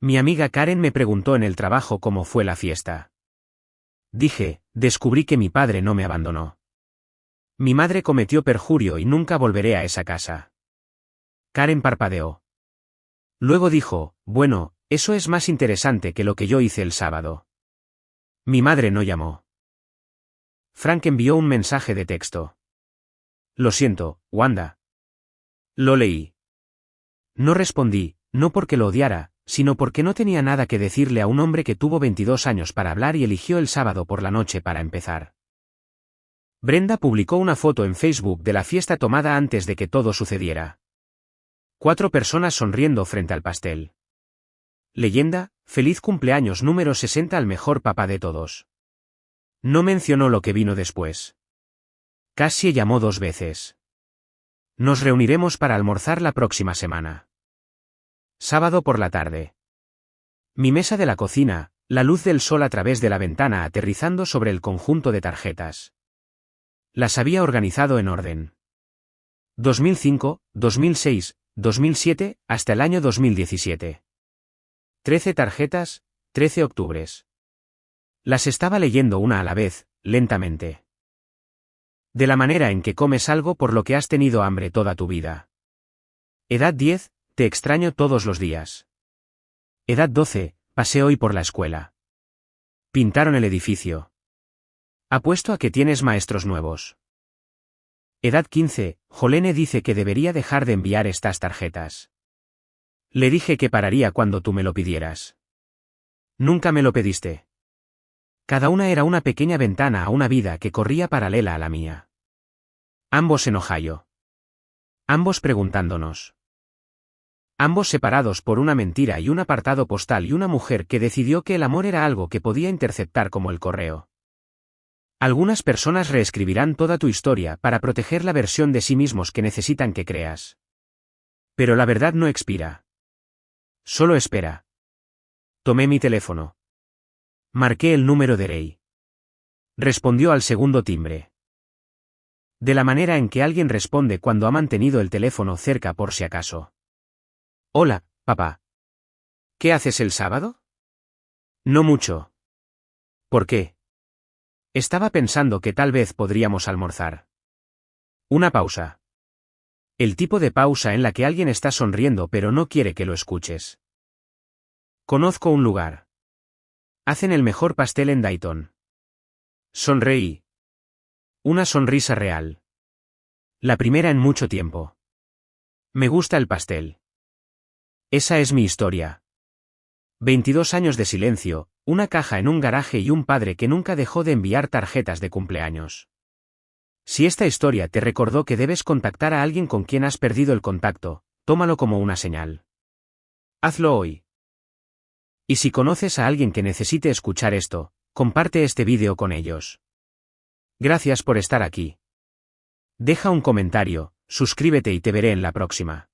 Speaker 1: Mi amiga Karen me preguntó en el trabajo cómo fue la fiesta. Dije, descubrí que mi padre no me abandonó. Mi madre cometió perjurio y nunca volveré a esa casa. Karen parpadeó. Luego dijo, bueno, eso es más interesante que lo que yo hice el sábado. Mi madre no llamó. Frank envió un mensaje de texto. Lo siento, Wanda. Lo leí. No respondí, no porque lo odiara, sino porque no tenía nada que decirle a un hombre que tuvo 22 años para hablar y eligió el sábado por la noche para empezar. Brenda publicó una foto en Facebook de la fiesta tomada antes de que todo sucediera. 4 personas sonriendo frente al pastel. Leyenda, feliz cumpleaños número 60 al mejor papá de todos. No mencionó lo que vino después. Cassie llamó 2 veces. Nos reuniremos para almorzar la próxima semana. Sábado por la tarde. Mi mesa de la cocina, la luz del sol a través de la ventana aterrizando sobre el conjunto de tarjetas. Las había organizado en orden. 2005, 2006, 2007, hasta el año 2017. 13 tarjetas, 13 octubres. Las estaba leyendo una a la vez, lentamente. De la manera en que comes algo por lo que has tenido hambre toda tu vida. Edad 10, te extraño todos los días. Edad 12, pasé hoy por la escuela. Pintaron el edificio. Apuesto a que tienes maestros nuevos. Edad 15, Jolene dice que debería dejar de enviar estas tarjetas. Le dije que pararía cuando tú me lo pidieras. Nunca me lo pediste. Cada una era una pequeña ventana a una vida que corría paralela a la mía. Ambos en Ohio. Ambos preguntándonos. Ambos separados por una mentira y un apartado postal y una mujer que decidió que el amor era algo que podía interceptar como el correo. Algunas personas reescribirán toda tu historia para proteger la versión de sí mismos que necesitan que creas. Pero la verdad no expira. Solo espera. Tomé mi teléfono. Marqué el número de Ray. Respondió al segundo timbre. De la manera en que alguien responde cuando ha mantenido el teléfono cerca por si acaso. Hola, papá. ¿Qué haces el sábado? No mucho. ¿Por qué? Estaba pensando que tal vez podríamos almorzar. Una pausa. El tipo de pausa en la que alguien está sonriendo pero no quiere que lo escuches. Conozco un lugar. Hacen el mejor pastel en Dayton. Sonreí. Una sonrisa real. La primera en mucho tiempo. Me gusta el pastel. Esa es mi historia. 22 años de silencio, una caja en un garaje y un padre que nunca dejó de enviar tarjetas de cumpleaños. Si esta historia te recordó que debes contactar a alguien con quien has perdido el contacto, tómalo como una señal. Hazlo hoy. Y si conoces a alguien que necesite escuchar esto, comparte este vídeo con ellos. Gracias por estar aquí. Deja un comentario, suscríbete y te veré en la próxima.